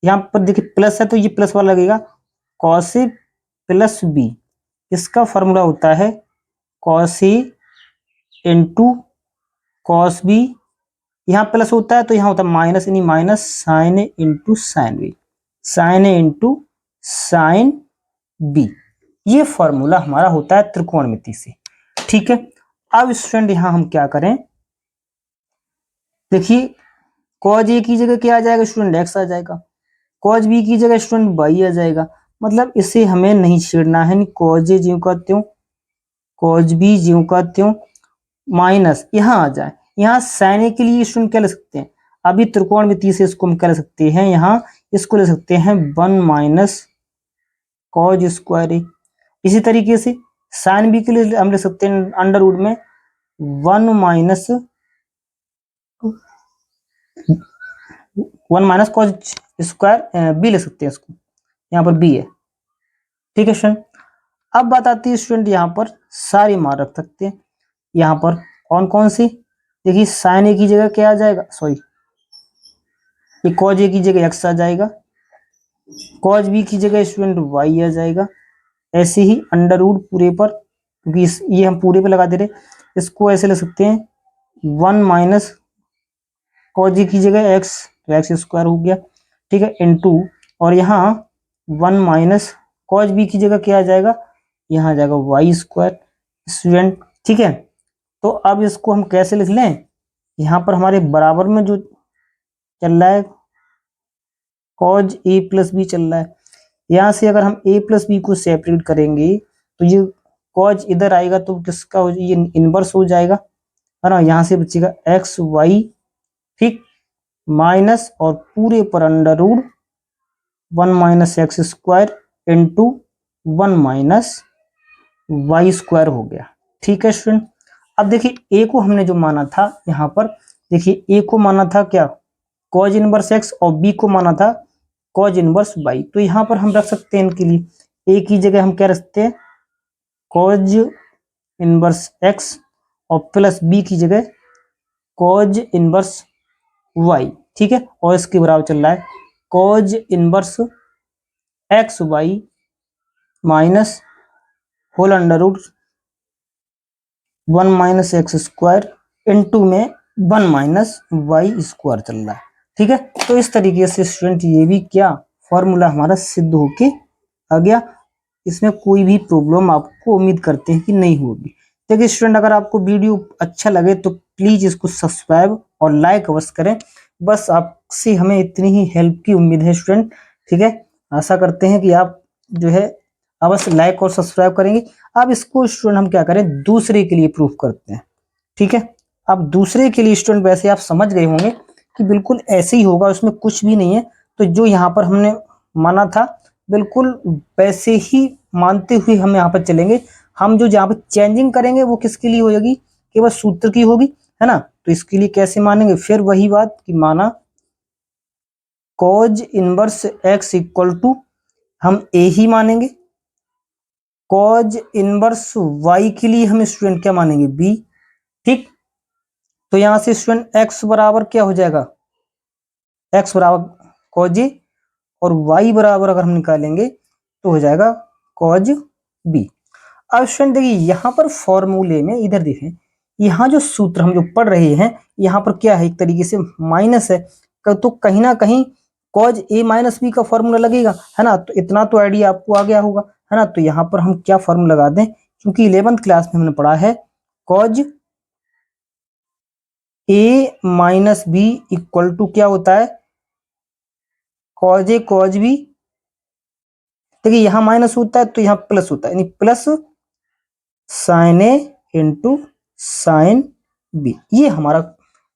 यहाँ पर देखिए प्लस है तो ये प्लस वाला लगेगा कॉस ए प्लस बी, इसका फार्मूला होता है cos A into cos B, यहाँ प्लस होता है तो यहाँ होता है माइनस, यानी minus sign A into sin B, sign A into sin B, ये फॉर्मूला हमारा होता है त्रिकोणमिति से। ठीक है, अब स्टूडेंट यहाँ हम क्या करें, देखिए कॉज ए की जगह क्या आ जाएगा स्टूडेंट एक्स आ जाएगा, कॉज बी की जगह स्टूडेंट वाई आ जाएगा, मतलब इसे हमें नहीं छेड़ना है, कॉज ए ज्यों का त्यों कॉज बी ज्यों का त्यों माइनस यहाँ आ जाए, यहाँ साइन ए के लिए स्टूडेंट क्या ले सकते हैं, अभी त्रिकोणमिति से इसको हम क्या ले सकते हैं, यहाँ इसको ले सकते हैं 1 माइनस कॉज स्क्वायर ए। इसी तरीके से साइन बी के लिए हम लिख सकते हैं अंडर रूट में 1 कॉज स्क्वायर बी ले सकते हैं इसको, यहाँ पर बी है। ठीक है स्टूडेंट, अब बात आती है स्टूडेंट यहाँ पर सारी मान रख सकते हैं। यहाँ पर कौन कौन सी, देखिए साइन ए की जगह क्या आ जाएगा, सॉरी ये कॉज ए की जगह एक्स आ जाएगा, कॉज बी की जगह स्टूडेंट वाई आ जाएगा। ऐसे ही अंडर रूट पूरे पर, क्योंकि ये हम पूरे पे लगा दे रहे, इसको ऐसे ले सकते हैं 1 कॉज ए की जगह एक्स, तो एक्स स्क्वायर हो गया। ठीक है, इनटू, और यहाँ 1 कॉज बी की जगह क्या आ जाएगा, यहाँ आ जाएगा वाई स्क्वायर स्टूडेंट। ठीक है, तो अब इसको हम कैसे लिख लें, यहाँ पर हमारे बराबर में जो चल रहा है कॉज ए प्लस बी चल रहा है, यहाँ से अगर हम ए प्लस बी को सेपरेट करेंगे तो ये कॉज इधर आएगा तो किसका हो, ये इनवर्स हो जाएगा, है ना। यहाँ से बचेगा एक्स वाई, ठीक, माइनस और पूरे पर under root 1 x square into 1 y square हो गया। ठीक है स्टूडेंट, अब देखिए ए को हमने जो माना था यहाँ पर, देखिए ए को माना था क्या, कॉज इनवर्स एक्स, और बी को माना था कॉज इनवर्स वाई। तो यहाँ पर हम रख सकते हैं इनके लिए, ए की जगह हम क्या रखते हैं कॉज इनवर्स एक्स, और प्लस बी की जगह कॉज इनवर्स वाई। ठीक है, और इसके बराबर चल रहा है cos inverse x y minus whole under root 1 x square into में 1 वाई स्क्वायर चल रहा है। ठीक है, तो इस तरीके से स्टूडेंट ये भी क्या फॉर्मूला हमारा सिद्ध होके आ गया। इसमें कोई भी प्रॉब्लम आपको उम्मीद करते हैं कि नहीं होगी। देखिए स्टूडेंट, अगर आपको वीडियो अच्छा लगे तो प्लीज इसको सब्सक्राइब और लाइक अवश्य करें। बस आपसे हमें इतनी ही हेल्प की उम्मीद है स्टूडेंट। ठीक है, आशा करते हैं कि आप जो है अवश्य लाइक और सब्सक्राइब करेंगे। अब इसको स्टूडेंट हम क्या करें, दूसरे के लिए प्रूफ करते हैं। ठीक है, अब दूसरे के लिए स्टूडेंट वैसे आप समझ गए होंगे कि बिल्कुल ऐसे ही होगा, उसमें कुछ भी नहीं है। तो जो यहाँ पर हमने माना था बिल्कुल वैसे ही मानते हुए हम यहाँ पर चलेंगे। हम जो यहाँ पर चेंजिंग करेंगे वो किसके लिए होगी, केवल सूत्र की होगी, है ना। तो इसके लिए कैसे मानेंगे, फिर वही बात कि माना cos inverse x equal to, हम ए ही मानेंगे, कॉज इनवर्स वाई के लिए हम स्टूडेंट क्या मानेंगे बी। ठीक, तो यहां से स्टूडेंट एक्स बराबर क्या हो जाएगा, एक्स बराबर कॉज ए, और वाई बराबर अगर हम निकालेंगे तो हो जाएगा कॉज बी। अब स्टूडेंट देखिए यहाँ पर फॉर्मूले में इधर देखें, यहाँ जो सूत्र हम जो पढ़ रहे हैं यहाँ पर क्या है, एक तरीके से माइनस है, तो कहीं ना कहीं कॉज ए माइनस बी का फॉर्मूला लगेगा, है ना। तो इतना तो आइडिया आपको आ गया होगा, है ना। तो यहाँ पर हम क्या फॉर्मूला लगा दें, क्योंकि 11th क्लास में हमने पढ़ा है cos a minus b equal to क्या होता है, कॉज ए कॉज बी। देखिए यहाँ माइनस होता है तो यहाँ प्लस होता है, यानी plus sin A into sin B. ये हमारा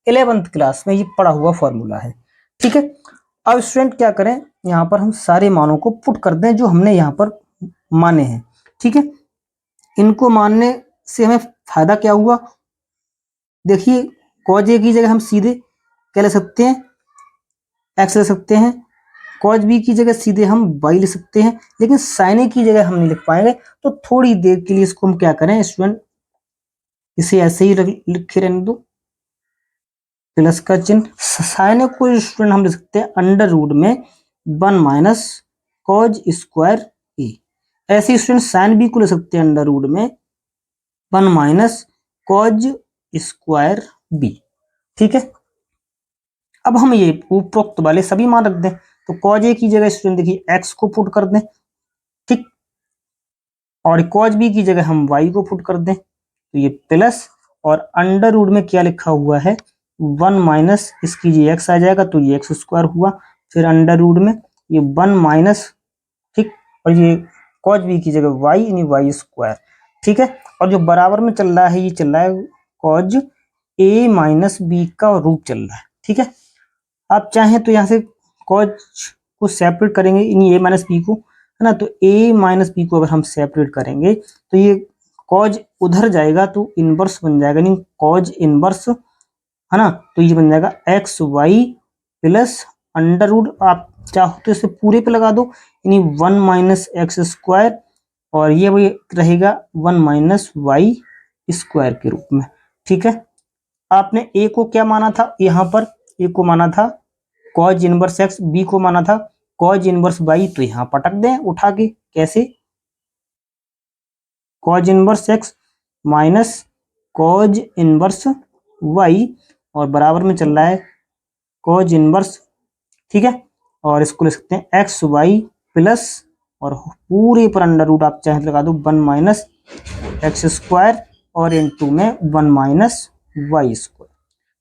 11th क्लास में ये पढ़ा हुआ फॉर्मूला है। ठीक है, अब स्टूडेंट क्या करें, यहाँ पर हम सारे मानों को पुट कर दें जो हमने यहाँ पर माने हैं। ठीक है, इनको मानने से हमें फायदा क्या हुआ, देखिए कॉज ए की जगह हम सीधे क्या ले सकते हैं, एक्स ले सकते हैं, कॉज बी की जगह सीधे हम वाई ले सकते हैं, लेकिन साइन ए की जगह हम नहीं लिख पाएंगे। तो थोड़ी देर के लिए इसको हम क्या करें स्टूडेंट, इसे ऐसे ही लिखे रहने दो, प्लस का चिन्ह। साइन ए को स्टूडेंट हम लिख सकते हैं अंडर रूट में 1 कॉज स्क्वायर ए। ऐसे स्टूडेंट साइन बी को ले सकते हैं अंडर रूट में 1 कॉज स्क्वायर बी। ठीक है, अब हम ये उपरोक्त वाले सभी मान रख दें, तो कॉज ए की जगह स्टूडेंट देखिए एक्स को पुट कर दें, ठीक, और कॉज बी की जगह हम वाई को पुट कर दें, तो ये प्लस, और अंडर रूट में क्या लिखा हुआ है 1 इसकी जी एक्स आ जाएगा, तो ये एक्स स्क्वायर हुआ, फिर अंडर रूट में ये 1 ठीक, और ये कॉज बी की जगह वाई यानी वाई स्क्वायर। ठीक है, और जो बराबर में चल रहा है ये चल रहा है कॉज ए माइनस बी का रूप चल रहा है। ठीक है, आप चाहें तो यहाँ से कॉज को सेपरेट करेंगे यानी ए माइनस बी को, है ना। तो ए माइनस बी को अगर हम सेपरेट करेंगे तो ये कॉज उधर जाएगा तो इनवर्स बन जाएगा, नहीं कॉज इनवर्स है ना, तो ये बन जाएगा x y plus under root, आप चाहो तो इसे पूरे पे लगा दो, यानी 1 माइनस एक्स स्क्वायर, और ये वही रहेगा 1 माइनस वाई स्क्वायर के रूप में। ठीक है, आपने ए को क्या माना था, यहाँ पर ए को माना था कॉज इनवर्स एक्स, बी को माना था कॉज इनवर्स वाई, तो यहाँ पटक दें उठा के, कैसे, cos inverse x minus cos inverse y, और बराबर में चल रहा है कॉज इनवर्स, ठीक है, और इसको लिख सकते हैं एक्स वाई प्लस, और पूरे पर अंडर रूट आप चाहे लगा दो 1 माइनस एक्स स्क्वायर, और इनटू में 1 माइनस वाई स्क्वायर।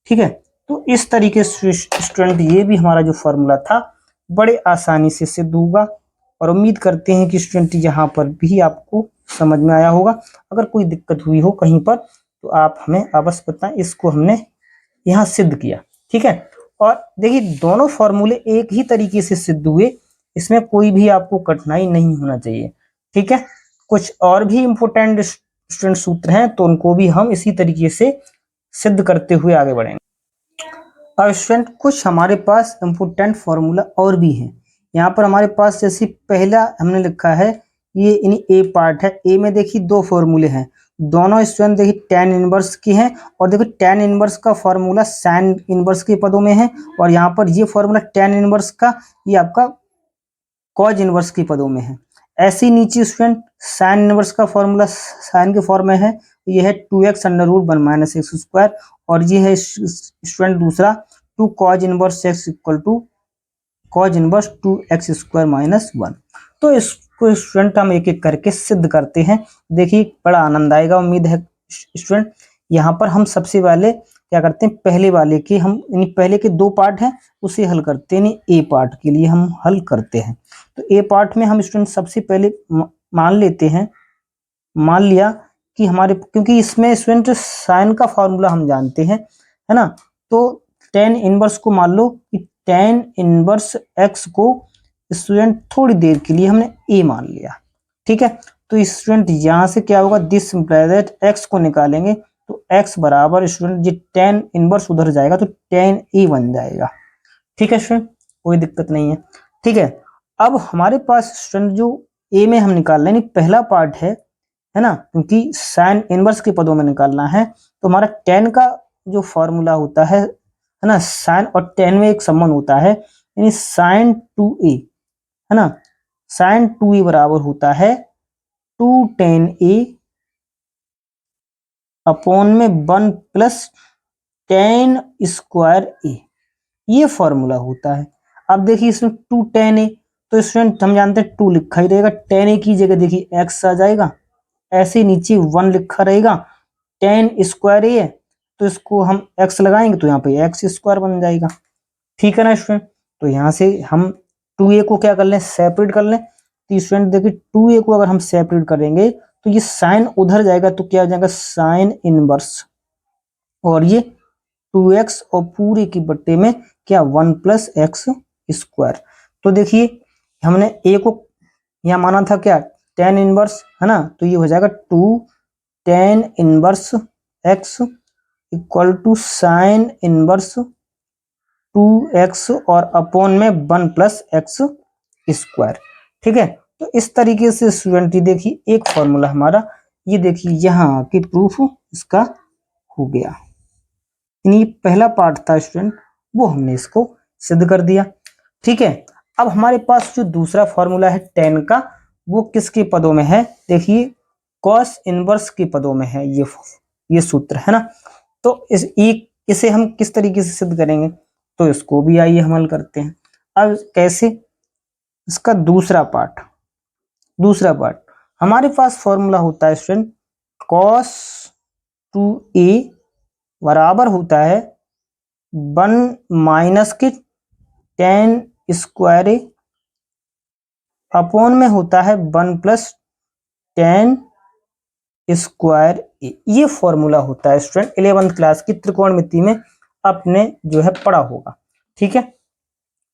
ठीक है, तो इस तरीके से स्टूडेंट ये भी हमारा जो फॉर्मूला था बड़े आसानी से सिद्ध होगा, और उम्मीद करते हैं कि स्टूडेंट यहाँ पर भी आपको समझ में आया होगा। अगर कोई दिक्कत हुई हो कहीं पर तो आप हमें अवश्य बताएं, इसको हमने यहाँ सिद्ध किया। ठीक है, और देखिए दोनों फॉर्मूले एक ही तरीके से सिद्ध हुए, इसमें कोई भी आपको कठिनाई नहीं होना चाहिए। ठीक है, कुछ और भी इंपोर्टेंट स्टूडेंट सूत्र हैं तो उनको भी हम इसी तरीके से सिद्ध करते हुए आगे बढ़ेंगे। अब स्टूडेंट कुछ हमारे पास इंपोर्टेंट फॉर्मूला और भी हैं। यहाँ पर हमारे पास जैसे पहला हमने लिखा है, ये इन ए पार्ट है, ए में देखिए दो फॉर्मूले हैं, दोनों स्टूडेंट देखिए tan इनवर्स की हैं, और देखिए tan इनवर्स का फॉर्मूला sin इनवर्स के पदों में है, और यहाँ पर ये फॉर्मूला tan इनवर्स का ये आपका cos इनवर्स के पदों में है। ऐसे ही नीचे स्टूडेंट sin इनवर्स का फॉर्मूला sin के फॉर्म में है, ये है 2x under root 1 minus x square, और ये है स्टूडेंट दूसरा 2 cos inverse x equal to cos inverse 2x square minus 1। तो इसको स्टूडेंट हम एक एक करके सिद्ध करते हैं, देखिए बड़ा आनंद आएगा उम्मीद है स्टूडेंट। यहाँ पर हम सबसे पहले क्या करते हैं, पहले वाले के हम पहले के दो पार्ट हैं उसे हल करते हैं, ए पार्ट के लिए हम हल करते हैं। तो ए पार्ट में हम स्टूडेंट सबसे पहले मान लेते हैं, मान लिया कि हमारे, क्योंकि इसमें स्टूडेंट साइन का फॉर्मूला हम जानते हैं, है ना, तो tan इनवर्स को मान लो कि tan इनवर्स x को स्टूडेंट थोड़ी देर के लिए हमने a मान लिया। ठीक है, तो स्टूडेंट यहाँ से क्या होगा, दिस इम्प्लाइज दैट x को निकालेंगे तो x बराबर स्टूडेंट ये tan इनवर्स उधर जाएगा तो tan a बन जाएगा। ठीक है स्टूडेंट, कोई दिक्कत नहीं है। ठीक है, अब हमारे पास स्टूडेंट जो a में हम निकाल लेंगे पहला पार्ट है ना, क्योंकि साइन इनवर्स के पदों में निकालना है, तो हमारा tan का जो फॉर्मूला होता है ना, साइन और tan में एक संबंध होता है, यानी साइन 2a, है ना, साइन 2a बराबर होता है 2 tan a अपॉन में 1 प्लस tan स्क्वायर a, ये फॉर्मूला होता है। अब देखिए इसमें 2 tan a, तो स्टूडेंट हम जानते हैं 2 लिखा ही रहेगा, tan a की जगह देखिए x आ जाएगा, ऐसे नीचे 1 लिखा रहेगा, tan स्क्वायर a है तो इसको हम x लगाएंगे तो यहाँ पे x स्क्वायर बन जाएगा। ठीक है ना स्टूडेंट, तो यहाँ से हम 2a को क्या कर लें, सेपरेट कर लें, तो स्टूडेंट देखिए 2a को अगर हम सेपरेट करेंगे तो ये साइन उधर जाएगा तो क्या हो जाएगा, साइन इनवर्स, और ये 2x और पूरे की बट्टे में क्या 1 प्लस एक्स स्क्वायर। तो देखिए हमने a को यहाँ माना था क्या, tan इनवर्स, है ना, तो ये हो जाएगा 2 tan inverse x equal to sine inverse 2x और अपॉन में 1 प्लस एक्स स्क्वायर। ठीक है, तो इस तरीके से स्टूडेंट देखिए एक फॉर्मूला हमारा, ये देखिए यहाँ की प्रूफ इसका हो गया, यानी पहला पार्ट था स्टूडेंट वो हमने इसको सिद्ध कर दिया। ठीक है, अब हमारे पास जो दूसरा फॉर्मूला है tan का, वो किसके पदों में है, देखिए cos इनवर्स के पदों में है ये सूत्र, है ना। तो इसे हम किस तरीके से सिद्ध करेंगे, तो इसको भी आइए हम हल करते हैं। अब कैसे, इसका दूसरा पार्ट हमारे पास फॉर्मूला होता है स्टूडेंट cos 2a बराबर होता है 1 माइनस के tan स्क्वायर a अपॉन में होता है 1 प्लस tan स्क्वायर a। ये फॉर्मूला होता है स्टूडेंट 11th क्लास की त्रिकोणमिति में आपने जो है पढ़ा होगा। ठीक है,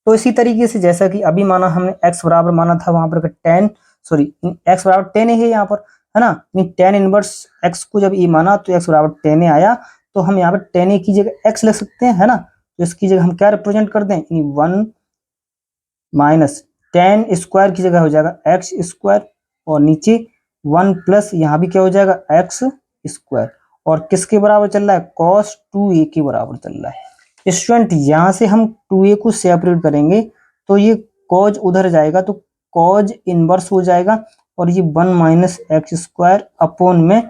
तो इसी तरीके से जैसा कि अभी माना हमने x बराबर माना था वहां पर tan x बराबर tan है यहाँ पर, है ना। टेन इनवर्स एक्स को जब ई माना तो एक्स बराबर टेन ए आया, तो हम यहाँ पर टेन ए की जगह एक्स लिख सकते हैं, है ना। तो इसकी जगह हम क्या रिप्रेजेंट कर दें, वन माइनस टेन स्क्वायर की जगह हो जाएगा एक्स स्क्वायर, और नीचे वन प्लस यहाँ भी क्या हो जाएगा एक्स स्क्वायर, और किसके बराबर चल रहा है, कॉस टू ए के बराबर चल रहा है। स्टूडेंट यहाँ से हम टू ए को सेपरेट करेंगे तो ये कॉज उधर जाएगा तो कॉज इनवर्स हो जाएगा, और ये one minus x square upon में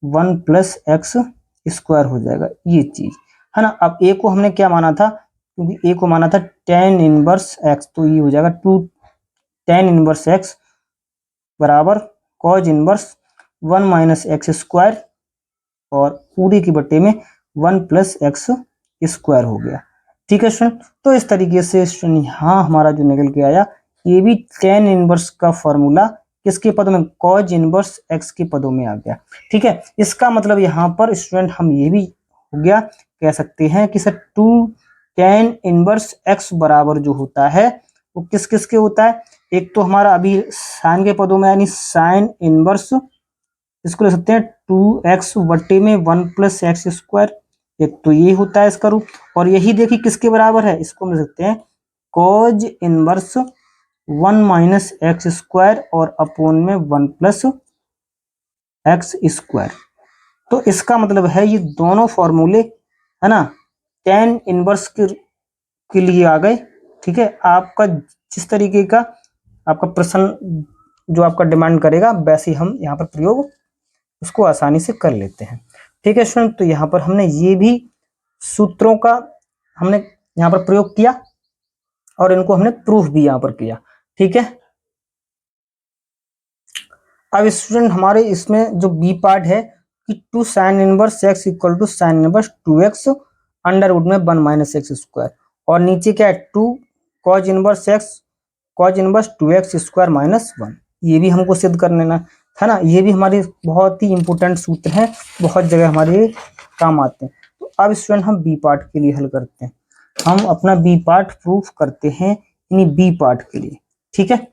वन प्लस एक्स स्क्वायर हो जाएगा ये चीज, है ना। अब ए को हमने क्या माना था, क्योंकि ए को माना था टेन इनवर्स एक्स, तो ये हो जाएगा टू टेन इनवर्स एक्स बराबर cause inverse one minus x square और पूरे की बट्टे में वन प्लस एक्स स्क्वायर हो गया। ठीक है स्टूडेंट, तो इस तरीके से स्टूडेंट यहाँ हमारा जो निकल के आया ये भी टेन इनवर्स का फॉर्मूला किसके पदों में, कॉज इनवर्स एक्स के पदों में आ गया। ठीक है, इसका मतलब यहाँ पर स्टूडेंट हम ये भी हो गया कह सकते हैं कि sir two tan inverse x बराबर जो होता है वो किस किस के होता है, एक तो हमारा अभी साइन के पदों में यानी साइन इनवर्स, इसको ले सकते हैं टू एक्स बट्टे में वन प्लस एक्स स्क्वायर, एक तो ये होता है इसका रूप, और यही देखिए किसके बराबर है, इसको हम ले सकते हैं cause inverse one minus x square और अपोन में वन प्लस एक्स स्क्वायर। तो इसका मतलब है ये दोनों फॉर्मूले, है ना, टेन इनवर्स के लिए आ गए। ठीक है, आपका जिस तरीके का आपका प्रश्न जो आपका डिमांड करेगा वैसे हम यहाँ पर प्रयोग उसको आसानी से कर लेते हैं। ठीक है स्टूडेंट, तो यहाँ पर हमने ये भी सूत्रों का हमने यहाँ पर प्रयोग किया और इनको हमने प्रूफ भी यहाँ पर किया। ठीक है, अब स्टूडेंट हमारे इसमें जो बी पार्ट है कि two sine inverse x equal to sine inverse two x under root में वन माइनस एक्स स्क्वायर, और नीचे क्या है two cos inverse x cos inverse two x square minus one, ये भी हमको सिद्ध कर लेना है ना। ये भी हमारे बहुत ही इंपॉर्टेंट सूत्र हैं, बहुत जगह हमारे काम आते हैं। तो अब स्टूडेंट हम बी पार्ट के लिए हल करते हैं, हम अपना बी पार्ट प्रूफ करते हैं यानी बी पार्ट के लिए। ठीक है,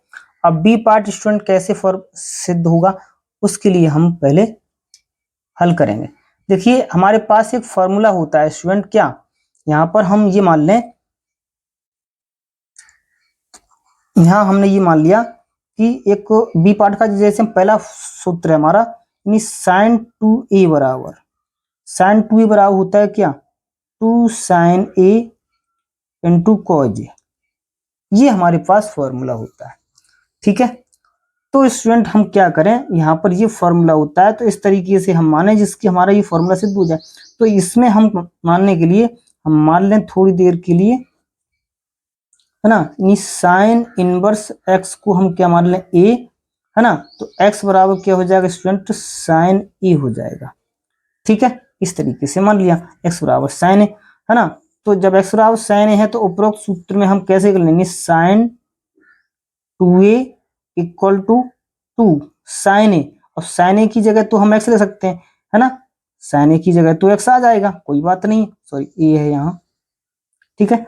अब बी पार्ट स्टूडेंट कैसे फॉर्म सिद्ध होगा उसके लिए हम पहले हल करेंगे। देखिए हमारे पास एक फॉर्मूला होता है स्टूडेंट, क्या यहाँ पर हम ये मान लें, यहाँ हमने ये मान लिया कि एक बी पार्ट का जैसे पहला सूत्र है हमारा यानी साइन टू ए बराबर, साइन टू ए बराबर होता है क्या, two sin A into cos A, ये हमारे पास फॉर्मूला होता है। ठीक है, तो स्टूडेंट हम क्या करें, यहाँ पर ये फॉर्मूला होता है तो इस तरीके से हम माने जिसकी हमारा ये फॉर्मूला सिद्ध हो जाए। तो इसमें हम मानने के लिए हम मान लें थोड़ी देर के लिए, है ना, साइन इनवर्स एक्स को हम क्या मान लें ए, है ना, तो एक्स बराबर क्या हो जाएगा स्टूडेंट साइन ए हो जाएगा। ठीक है, इस तरीके से मान लिया एक्स बराबर साइन ए, है ना। तो जब एक्स बराबर साइन ए है तो उपरोक्त सूत्र में हम कैसे कर लेंगे, sin two A equal to two sin A, और साइन ए की जगह तो हम एक्स ले सकते हैं, है ना, साइन ए की जगह तो एक्स आ जाएगा, कोई बात नहीं, सॉरी ए है यहाँ। ठीक है,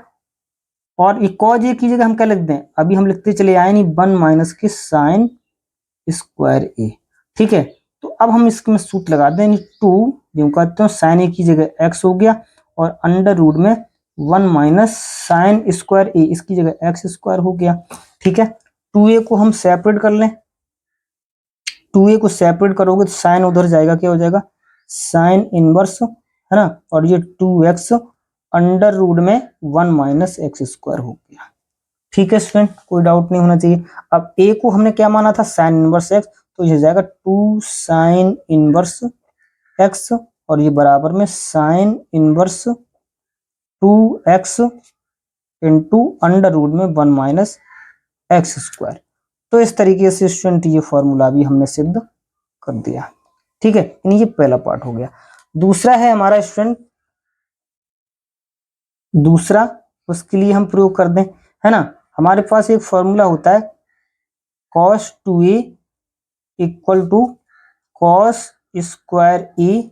और ये कॉज ए की जगह हम क्या लिखते हैं, अभी हम लिखते चले आए नहीं वन माइनस के साइन स्क्वायर ए। ठीक है, तो अब हम इसमें सूत्र लगाते हैं टू जो कहते हैं साइन ए की जगह एक्स हो गया और अंडर रूट में वन माइनस साइन स्क्वायर ए, इसकी जगह एक्स स्क्वायर हो गया। ठीक है, टू ए को हम सेपरेट कर लें, टू ए को सेपरेट करोगे तो साइन उधर जाएगा, क्या हो जाएगा साइन इनवर्स, है ना, और ये टू एक्स अंडर रूट में वन माइनस एक्स स्क्वायर हो गया। ठीक है स्टूडेंट, कोई डाउट नहीं होना चाहिए। अब ए को हमने क्या माना था साइन इनवर्स एक्स, तो ये जाएगा टू साइन इनवर्स एक्स और ये बराबर में sine inverse two x into under root में वन माइनस एक्स स्क्वायर। तो इस तरीके से स्टूडेंट ये फॉर्मूला भी हमने सिद्ध कर दिया। ठीक है, ये पहला पार्ट हो गया। दूसरा है हमारा स्टूडेंट, दूसरा उसके लिए हम प्रयोग कर दें, है ना, हमारे पास एक फॉर्मूला होता है cos two A equal to cos square A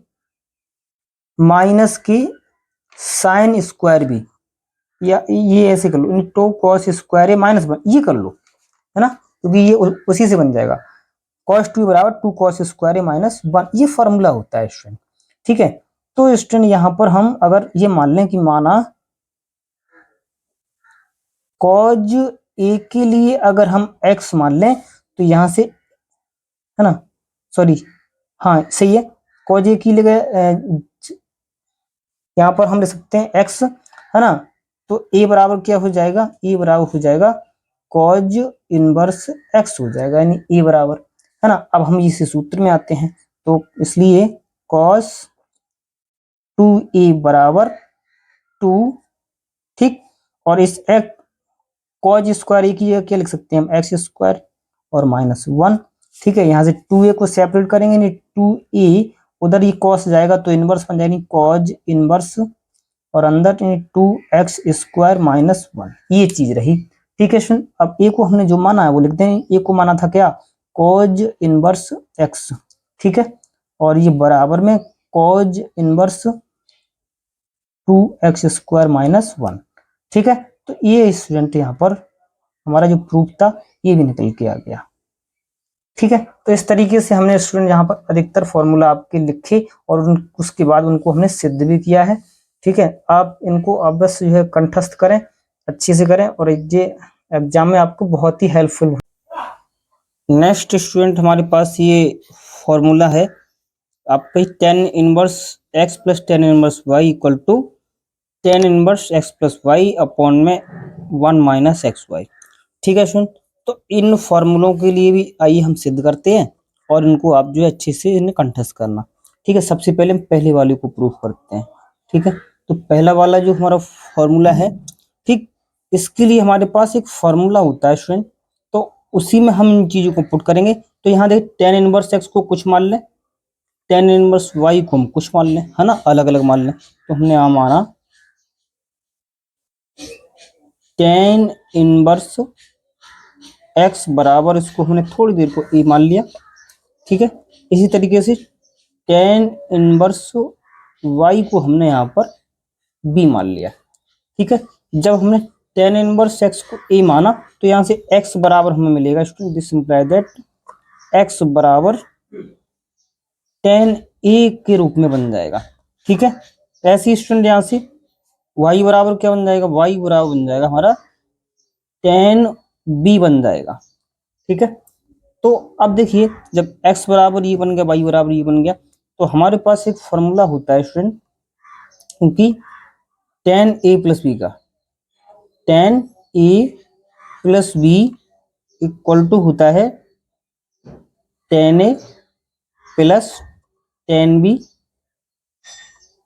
minus के साइन स्क्वायर बी, या ये ऐसे कर लो two cos square A minus one, ये कर लो, है ना, क्योंकि ये उसी से बन जाएगा। cos 2 बराबर 2 cos स्क्वायर माइनस 1, ये फॉर्मूला होता है स्टूडेंट। ठीक है, तो स्टूडेंट यहाँ पर हम अगर ये मान लें कि माना cos a के लिए अगर हम x मान लें तो यहाँ से, है ना, सॉरी, हाँ सही है, cos a के लिए यहाँ पर हम ले सकते हैं x, है ना, तो a बराबर क्या हो जाएगा, a बराबर हो जाएगा cos इनवर्स x हो जाएगा, यानी a बराबर, है ना। अब हम इसी सूत्र में आते हैं, तो इसलिए cos 2a बराबर 2, ठीक, और इस x cos स्क्वायर a की जगह क्या लिख सकते हैं हम, x स्क्वायर और माइनस 1, ठीक है। यहाँ से 2a को सेपरेट करेंगे, नहीं 2a उधर ये cos जाएगा तो इनवर्स बन जाएगी cos इनवर्स, और अंदर 2x स्क्वायर माइनस 1, ये चीज रही, ठीक है। सुन, अब a को हमने जो माना है वो लिखते हैं, a को माना था क्या, cos इनवर्स x, ठीक है, और ये बराबर में cos inverse 2x square minus 1, ठीक है। तो ये स्टूडेंट यहाँ पर हमारा जो प्रूफ था ये भी निकल के आ गया, ठीक है। तो इस तरीके से हमने स्टूडेंट यहाँ पर अधिकतर फॉर्मूला आपके लिखे और उसके बाद उनको हमने सिद्ध भी किया है, ठीक है। आप इनको अवश्य जो है कंठस्थ करें, अच्छे से करें, और ये एग्जाम में आपको बहुत ही हेल्पफुल। नेक्स्ट स्टूडेंट हमारे पास ये फॉर्मूला है आपका, tan inverse x plus tan inverse y equal to tan inverse x plus y upon में 1 माइनस एक्स वाई, ठीक है स्टूडेंट। तो इन फॉर्मूलों के लिए भी आइए हम सिद्ध करते हैं, और इनको आप जो है अच्छे से इन्हें कंठस्थ करना, ठीक है। सबसे पहले हम पहले वाले को प्रूफ करते हैं, ठीक है। तो पहला वाला जो हमारा फॉर्मूला है, ठीक, इसके लिए हमारे पास एक फॉर्मूला होता है स्टूडेंट, तो उसी में हम इन चीजों को पुट करेंगे। तो यहाँ देख tan इनवर्स x को कुछ मान लें, tan इनवर्स y को हम कुछ मान लें, है ना, अलग अलग मान लें। तो हमने यहाँ माना tan इनवर्स x बराबर, इसको हमने थोड़ी देर को a मान लिया, ठीक है। इसी तरीके से tan इनवर्स y को हमने यहाँ पर b मान लिया, ठीक है। जब हमने tan इनवर्स x को a माना तो यहाँ से x बराबर हमें मिलेगा, student this imply that x बराबर tan a के रूप में बन जाएगा, ठीक है। ऐसे स्टूडेंट यहाँ से y बराबर क्या बन जाएगा, y बराबर बन जाएगा हमारा tan b बन जाएगा, ठीक है। तो अब देखिए, जब x बराबर ये बन गया, y बराबर ये बन गया, तो हमारे पास एक फॉर्मूला होता है स्टूडेंट, क्योंकि tan a प्लस बी का, tan a plus B equal to होता है tan a plus tan b,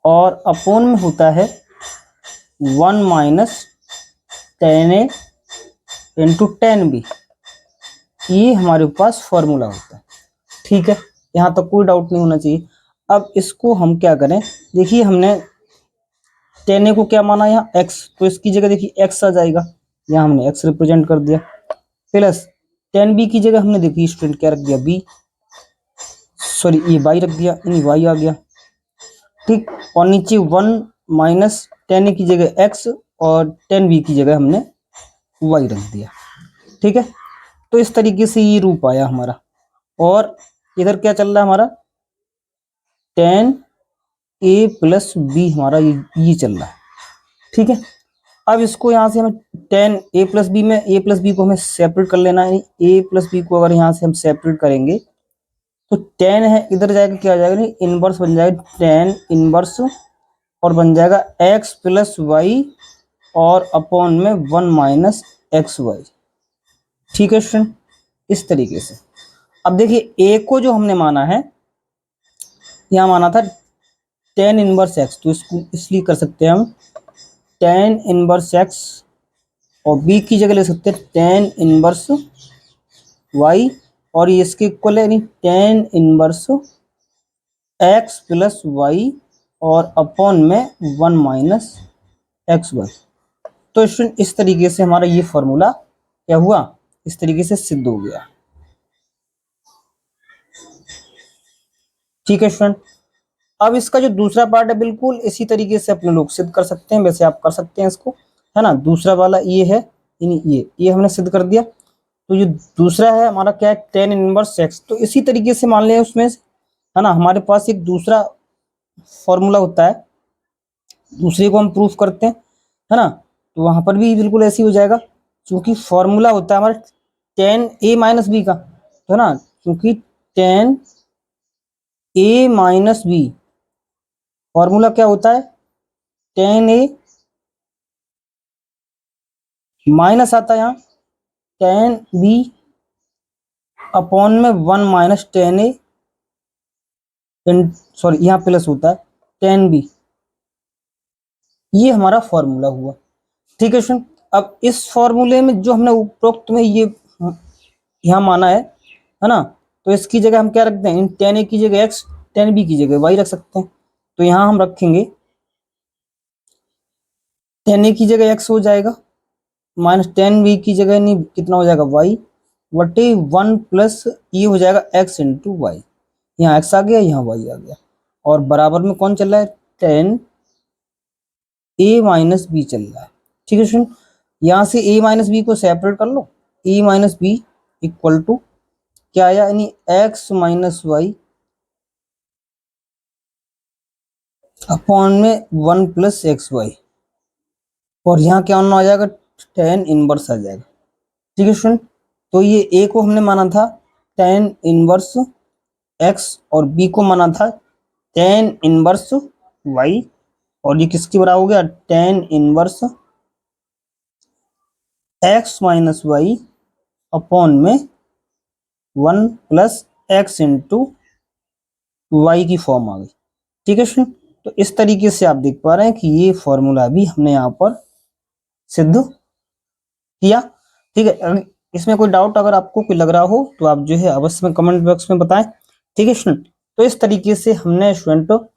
और अपोन में होता है 1 minus tan a into tan b, ये हमारे पास फॉर्मूला होता है, ठीक है। यहाँ तक कोई डाउट नहीं होना चाहिए। अब इसको हम क्या करें, देखिए हमने tan a को क्या माना यहाँ x, तो इसकी जगह देखिए x आ जाएगा, यहाँ हमने x रिप्रेजेंट कर दिया, प्लस tan b की जगह हमने देखिए स्टूडेंट क्या रख दिया, b, सॉरी ये y रख दिया, यानी y आ गया, ठीक, और नीचे 1 माइनस tan a की जगह x और tan b की जगह हमने y रख दिया, ठीक है। तो इस तरीके से ये रूप आया हमारा, और इधर क्या चल रहा है हमारा, tan a प्लस बी हमारा ये चल रहा है, ठीक है। अब इसको यहाँ से हमें tan a प्लस बी में a प्लस बी को हमें सेपरेट कर लेना है, a प्लस बी को अगर यहाँ से हम सेपरेट करेंगे तो tan है इधर जाएगा, क्या आ जाएगा, नहीं इनवर्स बन जाएगा tan इनवर्स, और बन जाएगा x प्लस वाई और अपॉन में 1 माइनस एक्स वाई, ठीक है स्टूडेंट, इस तरीके से। अब देखिए a को जो हमने माना है, यहाँ माना था tan इनवर्स x, तो इसको इसलिए कर सकते हैं हम tan इनवर्स x, और b की जगह ले सकते हैं tan इनवर्स y, और ये इसके इक्वल है, यानी tan inverse x plus y और अपॉन में 1 माइनस एक्स वाई। तो स्टूडेंट इस तरीके से हमारा ये फॉर्मूला क्या हुआ, इस तरीके से सिद्ध हो गया, ठीक है स्टूडेंट। अब इसका जो दूसरा पार्ट है बिल्कुल इसी तरीके से अपने लोग सिद्ध कर सकते हैं, वैसे आप कर सकते हैं इसको, है ना। दूसरा वाला ये है, ये हमने सिद्ध कर दिया। तो ये दूसरा है हमारा क्या है, टेन इनवर्स एक्स। तो इसी तरीके से मान लें उसमें से, है ना, हमारे पास एक दूसरा फॉर्मूला होता है, दूसरे को हम प्रूफ करते हैं, है ना, तो वहां पर भी बिल्कुल ऐसे ही हो जाएगा, क्योंकि फॉर्मूला होता है हमारा टेन ए माइनस बी का, तो ना, क्योंकि टेन ए माइनस बी फॉर्मूला क्या होता है, टेन ए माइनस आता है यहाँ टेन बी अपॉन में वन माइनस टेन ए, सॉरी यहाँ प्लस होता है टेन बी, ये हमारा फॉर्मूला हुआ। ठीक है स्टूडेंट, अब इस फॉर्मूले में जो हमने उपरोक्त में ये यहाँ माना है ना, तो इसकी जगह हम क्या रखते हैं, इन टेन ए की जगह एक्स, टेन बी की जगह वाई रख सकते हैं। तो यहाँ हम रखेंगे टेन ए की जगह एक्स हो जाएगा, माइनस टेन बी की जगह नहीं कितना हो जाएगा वाई, बटे वन प्लस ये हो जाएगा एक्स इंटू वाई, यहाँ एक्स आ गया यहाँ वाई आ गया, और बराबर में कौन चल रहा है, टेन ए माइनस बी चल रहा है। ठीक है स्टूडेंट, यहाँ से ए माइनस बी को सेपरेट कर लो, ए माइनस बी इक्वल टू क्या आया, यानी एक्स माइनस वाई अपॉन में वन प्लस एक्स वाई, और यहाँ क्या होना आ जाएगा, टेन इनवर्स आ जाएगा। ठीक है स्टूडेंट, तो ये ए को हमने माना था टेन इनवर्स एक्स और बी को माना था टेन इनवर्स वाई, और ये किसके बराबर हो गया, tan inverse x minus y upon में one plus x into y की फॉर्म आ गई। ठीक है स्टूडेंट, तो इस तरीके से आप देख पा रहे हैं कि ये फॉर्मूला भी हमने यहाँ पर सिद्ध किया। ठीक है, अगर इसमें कोई डाउट अगर आपको कोई लग रहा हो तो आप जो है अवश्य में कमेंट बॉक्स में बताएं। ठीक है स्टूडेंट, तो इस तरीके से हमने स्टूडेंट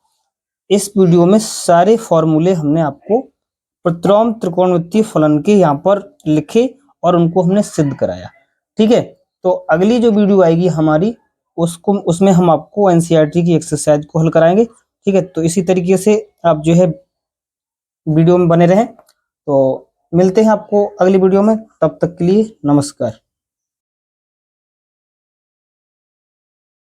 इस वीडियो में सारे फॉर्मूले हमने आपको प्रतिलोम त्रिकोणमितीय फलन के यहाँ पर लिखे और उनको हमने सिद्ध कराया। ठीक है, तो अगली जो वीडियो आएगी हमारी उसमें हम आपको एनसीईआरटी की एक्सरसाइज को हल कराएंगे। ठीक है, तो इसी तरीके से आप जो है वीडियो में बने रहें, तो मिलते हैं आपको अगली वीडियो में, तब तक के लिए नमस्कार।